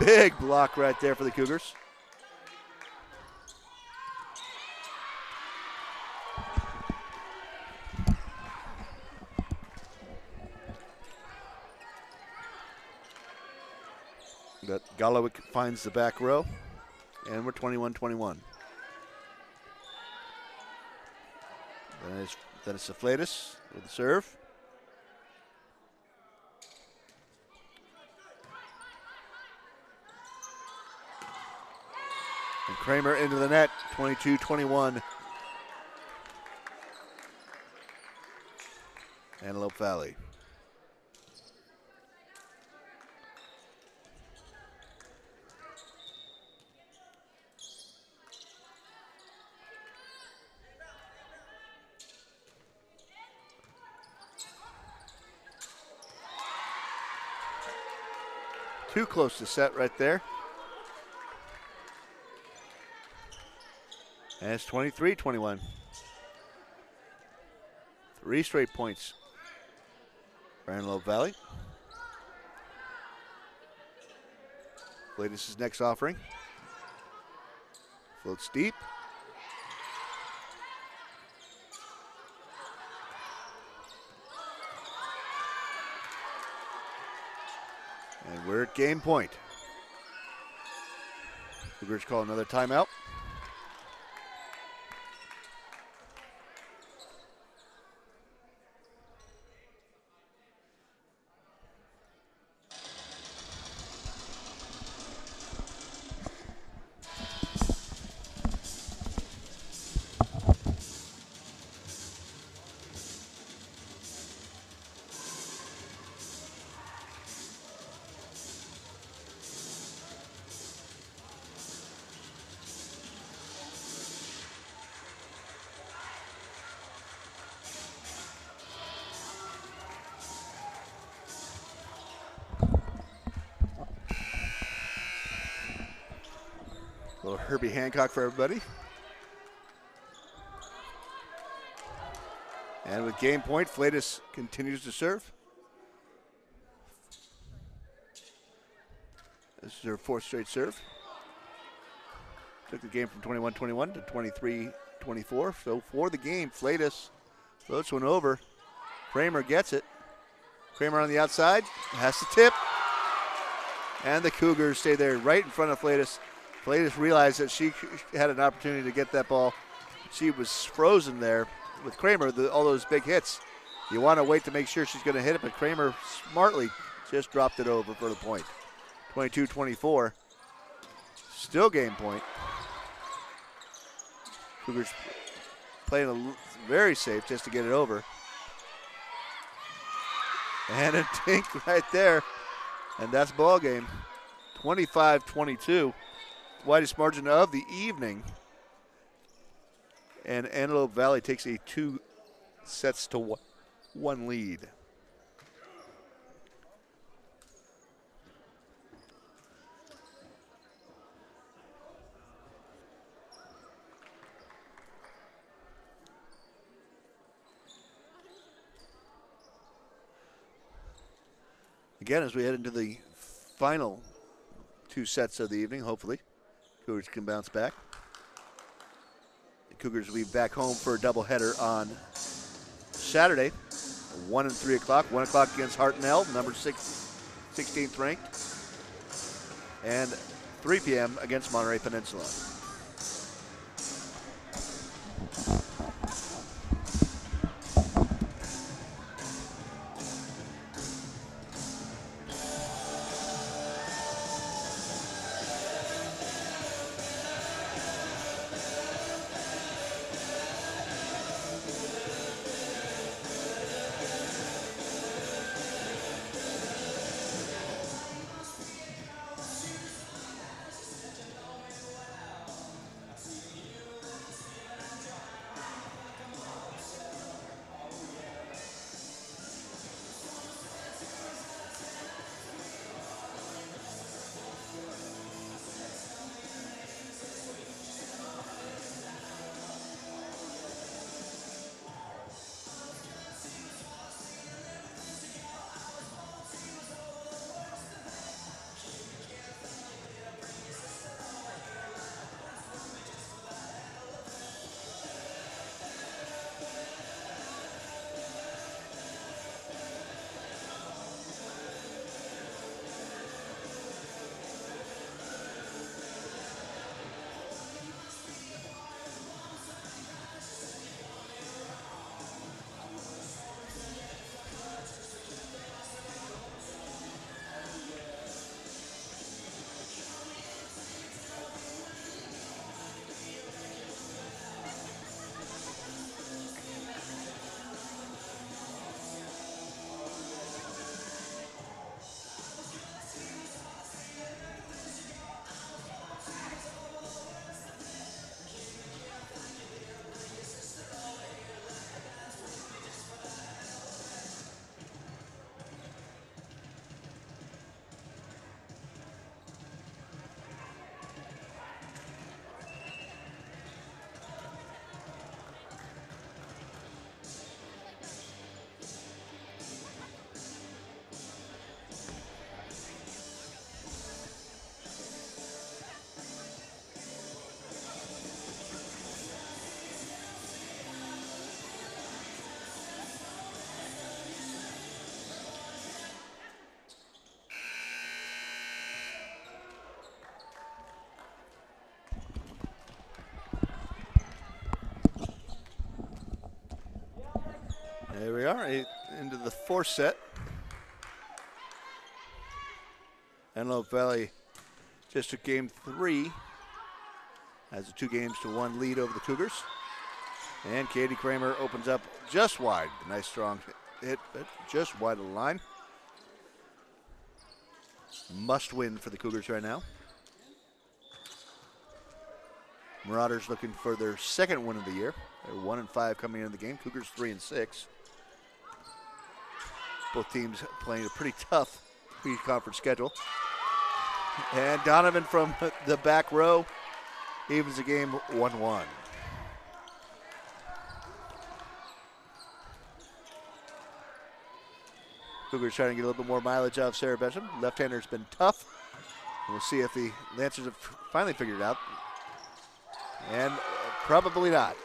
[SPEAKER 1] Big block right there for the Cougars. But Galowick finds the back row, and we're 21-21. Then it's Saflatus with the serve. And Kramer into the net, 22-21. Antelope Valley. Too close to set right there. And it's 23-21. 3 straight points for Antelope Valley. Latest next offering. Floats deep. And we're at game point. Cougars call another timeout. Little Herbie Hancock for everybody. And with game point, Flatus continues to serve. This is her 4th straight serve. Took the game from 21-21 to 23-24. So for the game, Flatus floats one over. Kramer gets it. Kramer on the outside, has to tip. And the Cougars stay there right in front of Flatus. Flatus realized that she had an opportunity to get that ball. She was frozen there with Kramer, all those big hits. You want to wait to make sure she's going to hit it, but Kramer smartly just dropped it over for the point. 22-24. Still game point. Cougars playing very safe just to get it over. And a dink right there. And that's ball game. 25-22. Widest margin of the evening. And Antelope Valley takes a 2-1 lead. Again, as we head into the final 2 sets of the evening, hopefully, Cougars can bounce back. The Cougars will be back home for a doubleheader on Saturday, 1 and 3 o'clock. 1 o'clock against Hartnell, number 16th ranked, and 3 p.m. against Monterey Peninsula. There we are, into the fourth set. Antelope Valley just took game 3. Has a 2-1 lead over the Cougars. And Katie Kramer opens up just wide. Nice strong hit, but just wide of the line. Must win for the Cougars right now. Marauders looking for their second win of the year. They're 1-5 coming into the game. Cougars 3-6. Both teams playing a pretty tough pre-conference schedule. And Donovan from the back row evens the game 1-1. Cougars trying to get a little bit more mileage out of Sarah Besham. Left-hander's been tough. We'll see if the Lancers have finally figured it out. And probably not.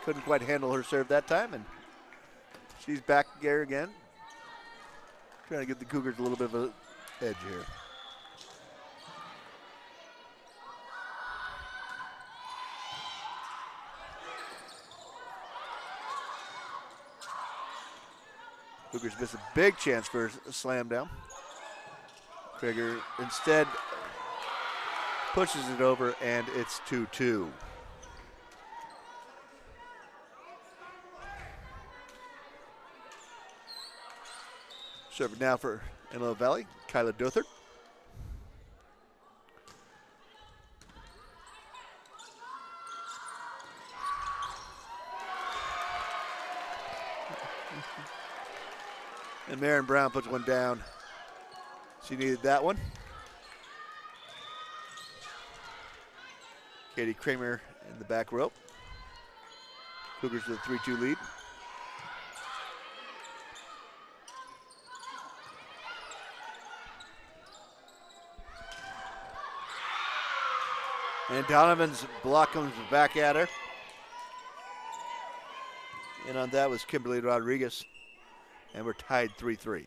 [SPEAKER 1] Couldn't quite handle her serve that time, and she's back there again. Trying to give the Cougars a little bit of an edge here. Cougars miss a big chance for a slam down. Krieger instead pushes it over, and it's 2-2. Serving now for Antelope Valley, Kyla Dothert. And Maren Brown puts one down. She needed that one. Katie Kramer in the back row. Cougars with a 3-2 lead. And Donovan's block comes back at her. And on that was Kimberly Rodriguez. And we're tied 3-3.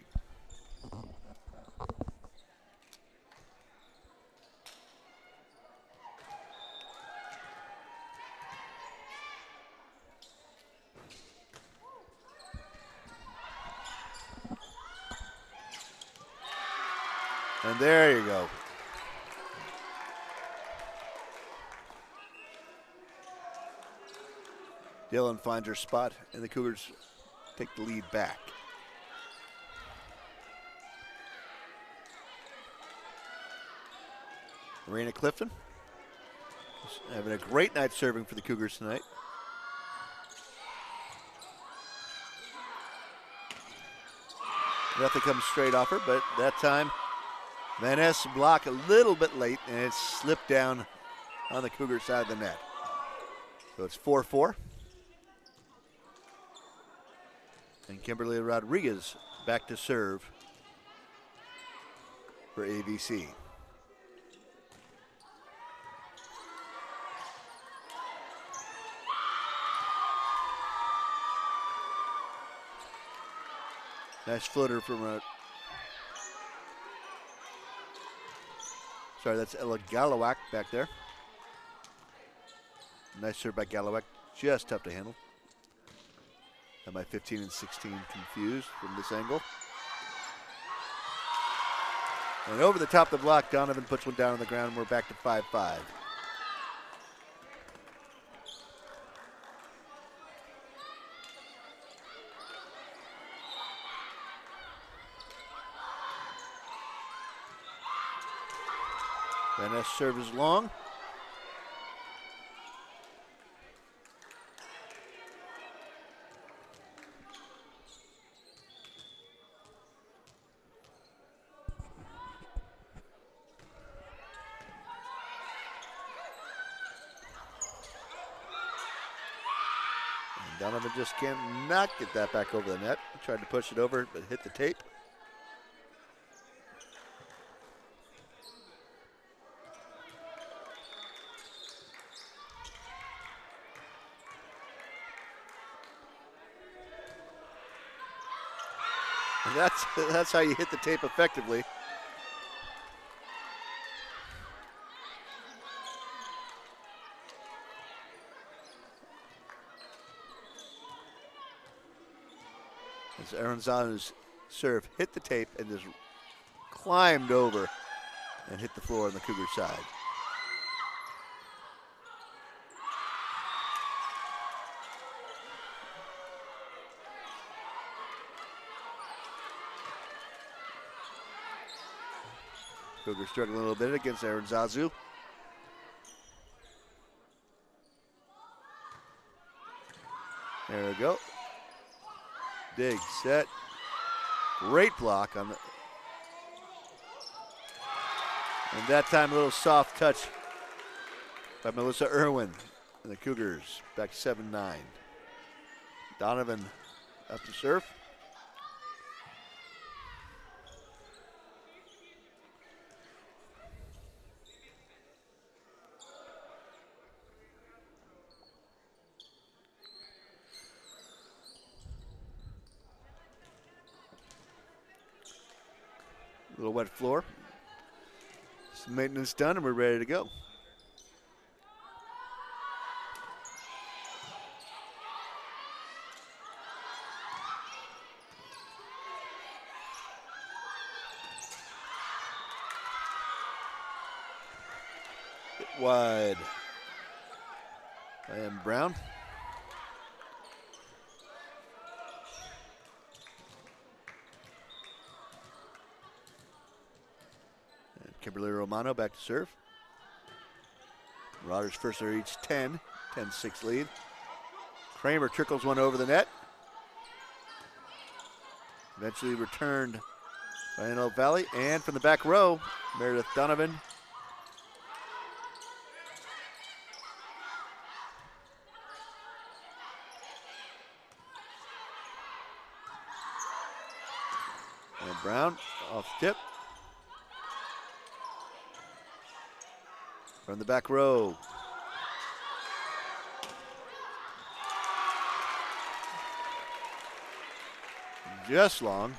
[SPEAKER 1] And there you go. Dylan finds her spot, and the Cougars take the lead back. Marina Clifton having a great night serving for the Cougars tonight. Nothing comes straight off her, but that time Van Ness block a little bit late, and it slipped down on the Cougar side of the net. So it's 4-4. And Kimberly Rodriguez back to serve for ABC. Nice floater from sorry, that's Ella Galawak back there. Nice serve by Galawak, just tough to handle. Got my 15 and 16 confused from this angle. And over the top of the block, Donovan puts one down on the ground, and we're back to 5-5. Van Ness serve is long. And Donovan just cannot get that back over the net. He tried to push it over, but hit the tape. And that's how you hit the tape effectively. As Aranzanu's serve hit the tape and just climbed over and hit the floor on the Cougar side. Cougars struggling a little bit against Aranzazu. There we go. Dig, set. Great block on the. And that time a little soft touch by Melissa Irwin. And the Cougars back 7-9. Donovan up to serve. Little wet floor. Some maintenance done and we're ready to go. Wide. And Brown. Kimberly Romano back to serve. Marauders first are each 10-6 lead. Kramer trickles one over the net. Eventually returned by Antelope Valley. And from the back row, Meredith Donovan. And Brown off the tip. From the back row. Just long.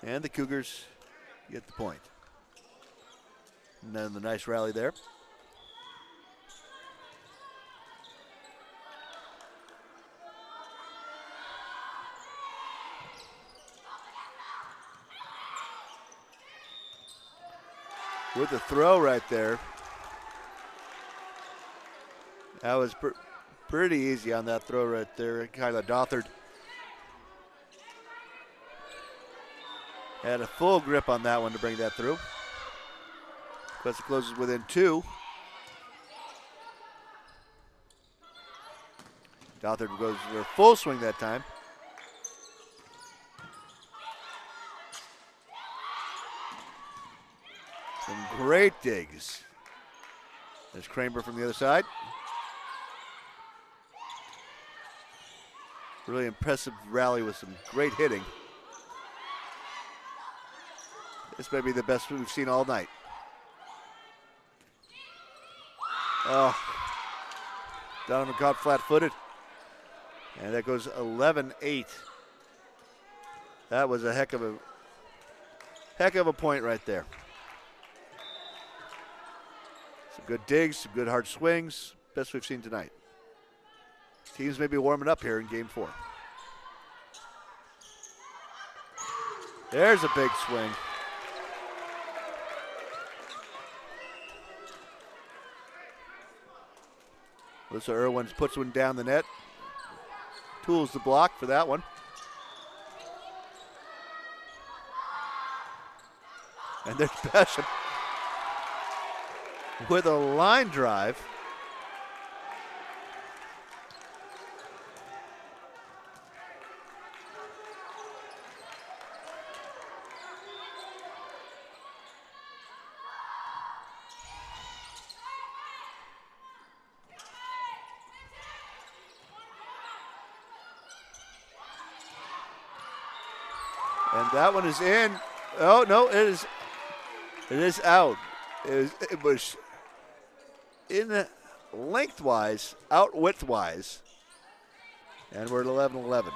[SPEAKER 1] And the Cougars get the point. And then the nice rally there. With the throw right there. That was pretty easy on that throw right there. Kyla Dothard had a full grip on that one to bring that through. Cuesta closes within 2. Dothard goes for a full swing that time. Some great digs. There's Kramer from the other side. Really impressive rally with some great hitting. This may be the best we've seen all night. Oh, Donovan caught flat-footed. And that goes 11-8. That was a heck of a point right there. Some good digs, some good hard swings. Best we've seen tonight. Teams may be warming up here in game 4. There's a big swing. Alyssa Irwin puts one down the net. Tools the block for that one. And there's Besham with a line drive. And that one is in. Oh no, it is out. It was in lengthwise, out widthwise. And we're at 11-11.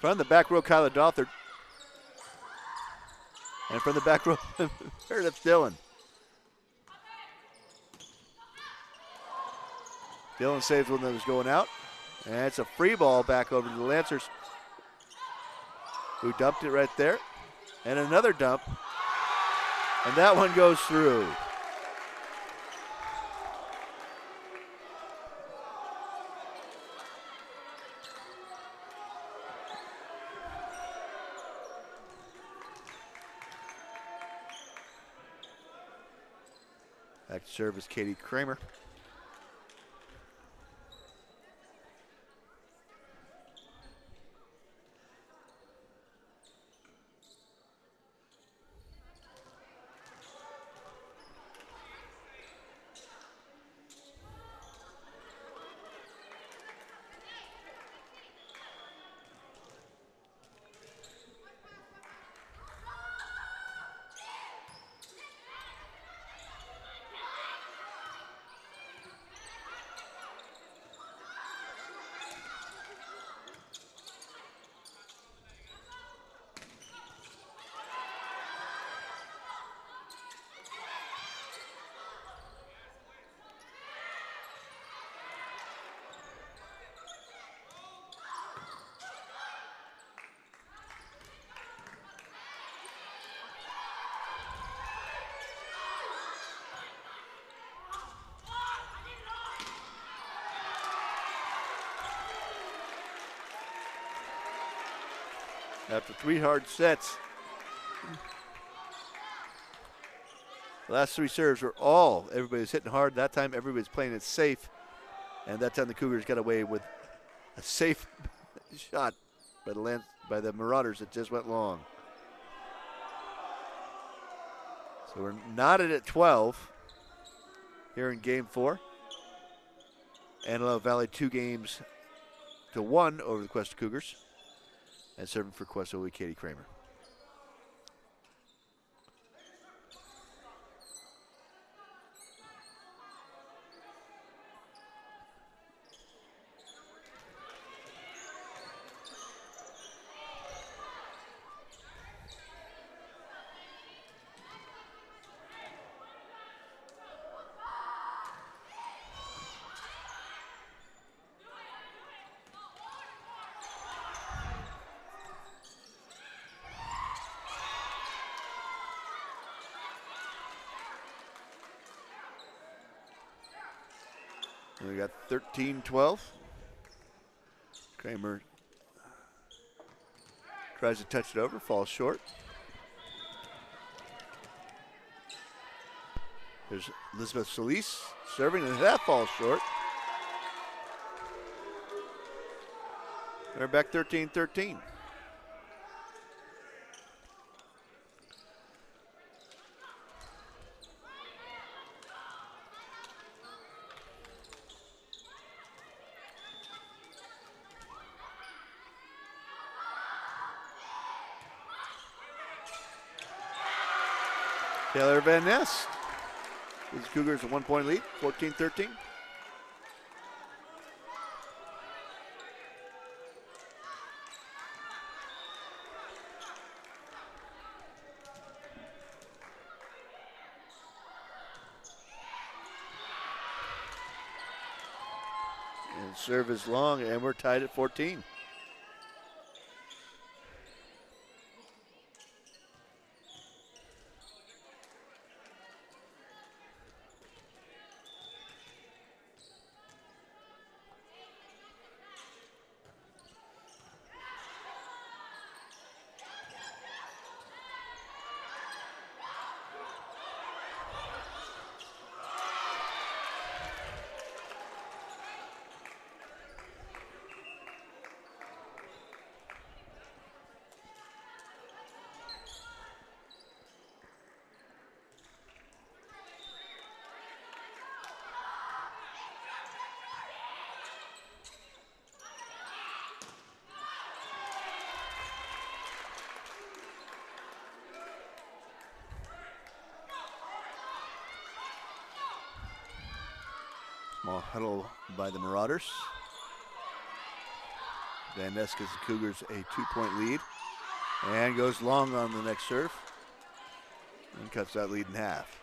[SPEAKER 1] From the back row, Kyler Dothard. And from the back row, Meredith Dillon. Dillon saves one that was going out. And it's a free ball back over to the Lancers, who dumped it right there. And another dump. And that one goes through. Back to serve is Katie Kramer. After 3 hard sets, the last 3 serves were everybody was hitting hard. That time everybody was playing it safe. And that time the Cougars got away with a safe shot by the Marauders that just went long. So we're knotted at 12 here in game 4. Antelope Valley 2-1 over the Cuesta Cougars. And serving for Cuesta will be Katie Kramer. We got 13-12. Kramer tries to touch it over, falls short. There's Elizabeth Solis serving, and that falls short. They're back 13-13. Taylor Van Ness. The Cougars a 1-point lead, 14-13. And serve is long, and we're tied at 14. Small huddle by the Marauders. Van Ness gives the Cougars a 2-point lead and goes long on the next serve and cuts that lead in half.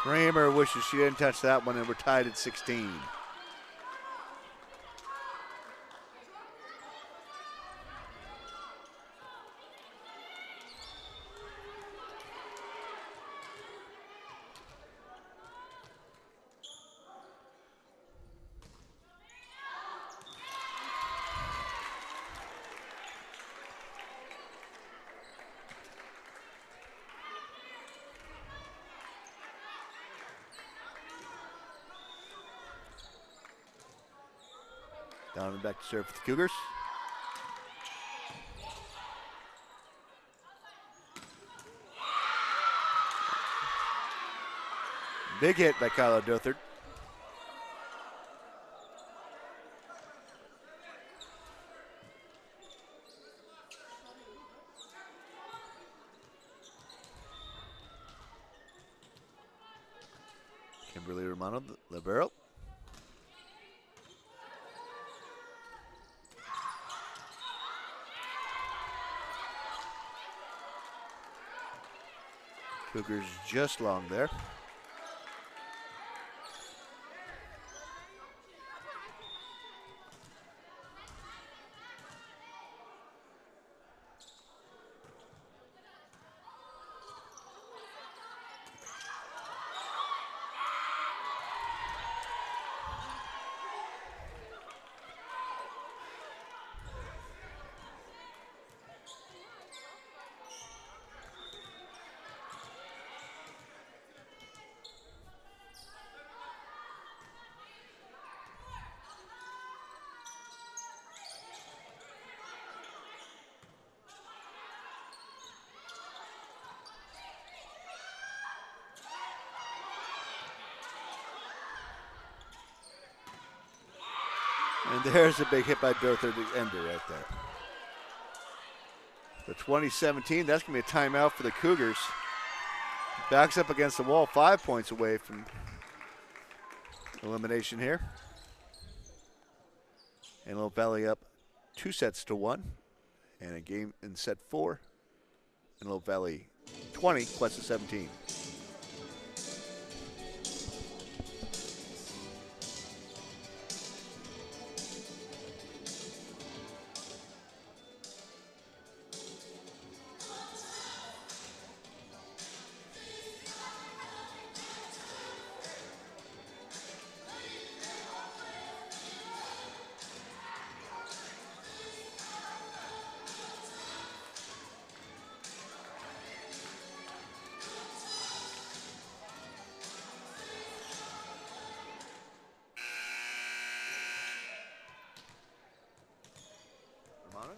[SPEAKER 1] Kramer wishes she didn't touch that one, and we're tied at 16. Donovan back to serve for the Cougars. Big hit by Kyla Dothert. Kimberly Romano, the libero. Cougars just long there. And there's a big hit by Dothert to end it right there. The 2017, that's going to be a timeout for the Cougars. Backs up against the wall, 5 points away from elimination here. Antelope Valley up 2-1, and a game in set 4. Antelope Valley 20, Cuesta 17.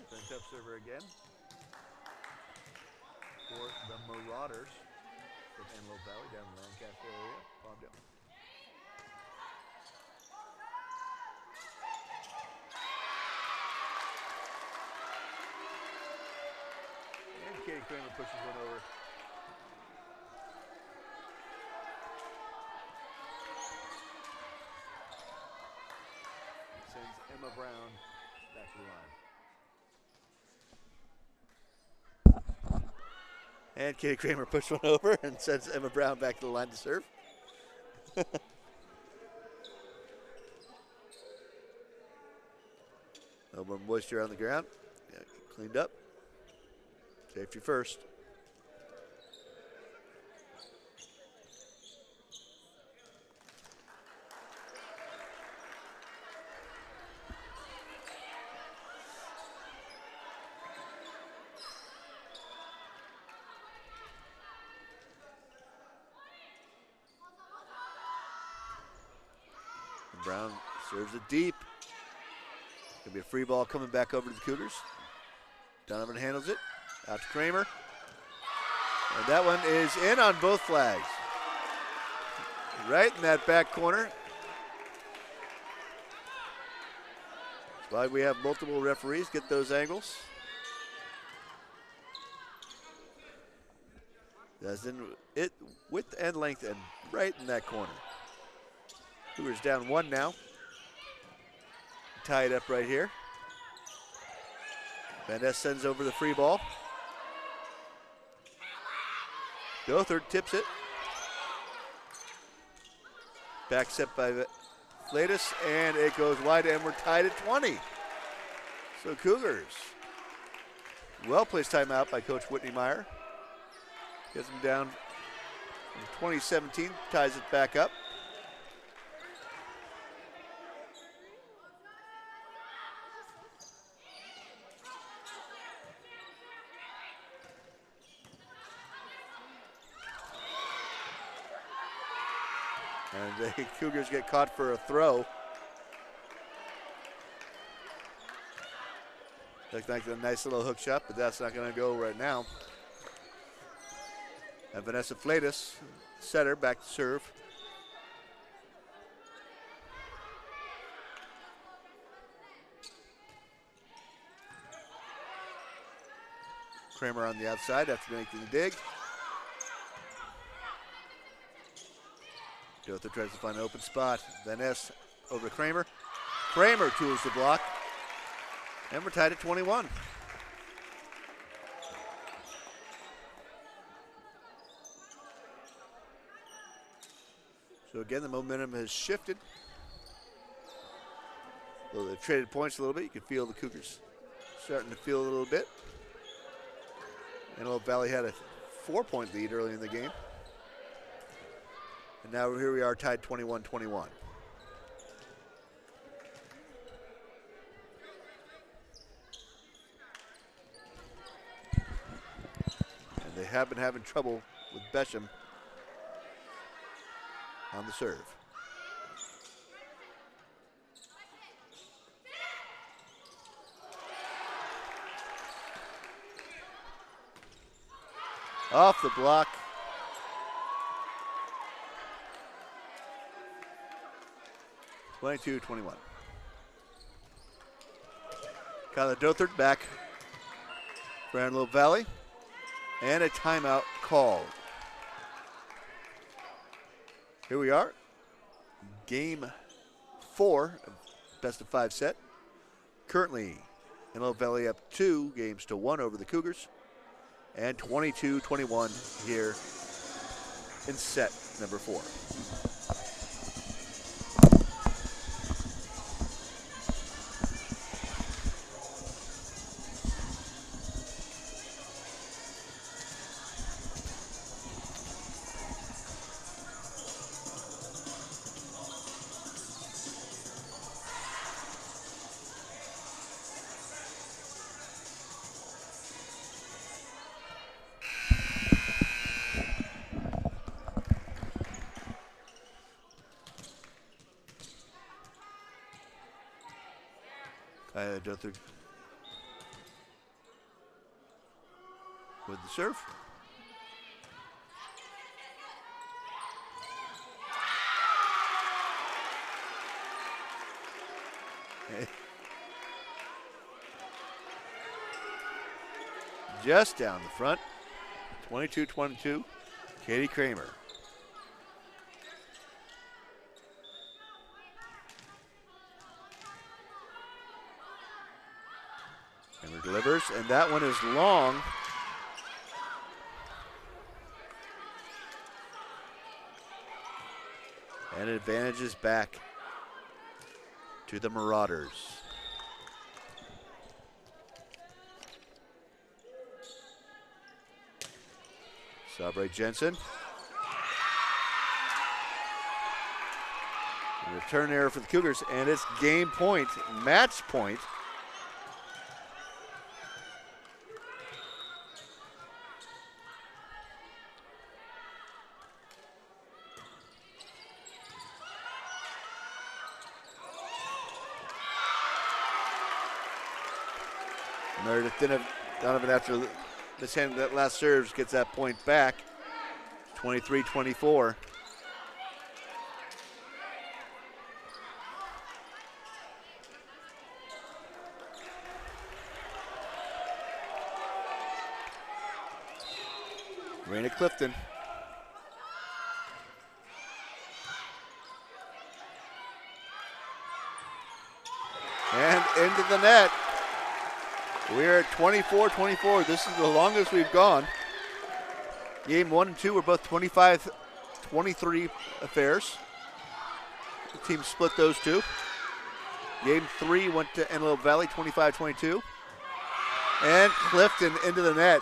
[SPEAKER 1] Brings up server again for the Marauders from Antelope Valley down in the Lancaster area. Palmdale. And Katie Kramer pushes one over. Sends Emma Brown back to the line. And Katie Kramer pushed one over and sends Emma Brown back to the line to serve. No more moisture on the ground. Yeah, cleaned up. Safety first. Brown serves it deep. Gonna be a free ball coming back over to the Cougars. Donovan handles it. Out to Kramer. And that one is in on both flags. Right in that back corner. That's why we have multiple referees get those angles. That's in it width and length and right in that corner. Cougars down 1 now. Tie it up right here. Van Ness sends over the free ball. Gothard tips it. Back set by Flatus, and it goes wide, and we're tied at 20. So Cougars. Well-placed timeout by Coach Whitney Meyer. Gets them down from 2017, ties it back up. And the Cougars get caught for a throw. Looks like a nice little hook shot, but that's not going to go right now. And Vanessa Flatus, setter, back to serve. Kramer on the outside after making the dig. Dother tries to find an open spot. Vanessa over to Kramer. Kramer tools the block. And we're tied at 21. So again, the momentum has shifted. Well, they've traded points a little bit. You can feel the Cougars starting to feel a little bit. Antelope Valley had a 4-point lead early in the game. And now here we are tied 21-21. And they have been having trouble with Besham on the serve. Off the block. (22-21). Kyla Dothert back for Antelope Valley. And a timeout called. Here we are. Game 4, best of 5 set. Currently, Antelope Valley up 2 games to 1 over the Cougars. And 22-21 here in set number 4. Dothert with the serve. Just down the front, 22-22, Katie Kramer. Kramer delivers, and that one is long. And advantage is back to the Marauders. Sabre Jensen. Return error for the Cougars, and it's game point, match point. Meredith Donovan, after mishandling that last serve, gets that point back. 23-24. Raina Clifton. And into the net. We're at 24-24. This is the longest we've gone. Game 1 and 2 were both 25-23 affairs. The team split those two. Game 3 went to Antelope Valley, 25-22. And Clifton into the net.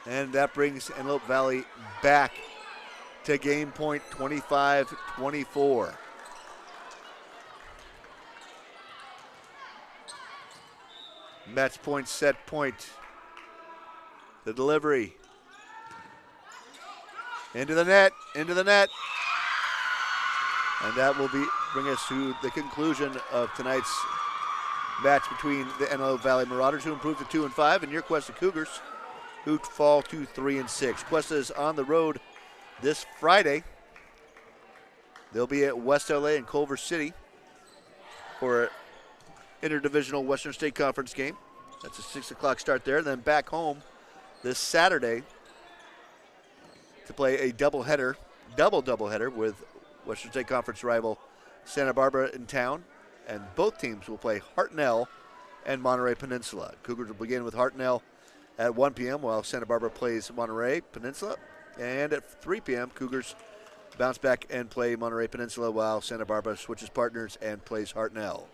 [SPEAKER 1] And that brings Antelope Valley back to game point, 25-24. Match point, set point. The delivery. Into the net, into the net. And that will bring us to the conclusion of tonight's match between the Antelope Valley Marauders, who improved to 2-5, and your Cuesta Cougars, who fall to 3-6. Cuesta is on the road this Friday. They'll be at West LA and Culver City for an interdivisional Western State Conference game. That's a 6 o'clock start there. Then back home this Saturday to play a doubleheader with Western State Conference rival Santa Barbara in town. And both teams will play Hartnell and Monterey Peninsula. Cougars will begin with Hartnell at 1 p.m. while Santa Barbara plays Monterey Peninsula. And at 3 p.m., Cougars bounce back and play Monterey Peninsula while Santa Barbara switches partners and plays Hartnell.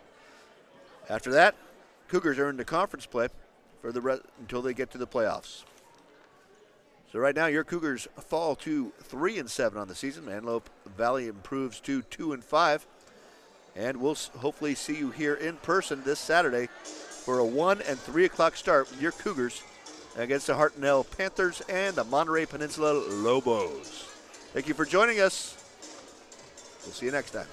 [SPEAKER 1] After that, Cougars are into conference play for until they get to the playoffs. So right now, your Cougars fall to 3-7 on the season. Antelope Valley improves to 2-5. And we'll hopefully see you here in person this Saturday for a 1 and 3 o'clock start with your Cougars against the Hartnell Panthers and the Monterey Peninsula Lobos. Thank you for joining us. We'll see you next time.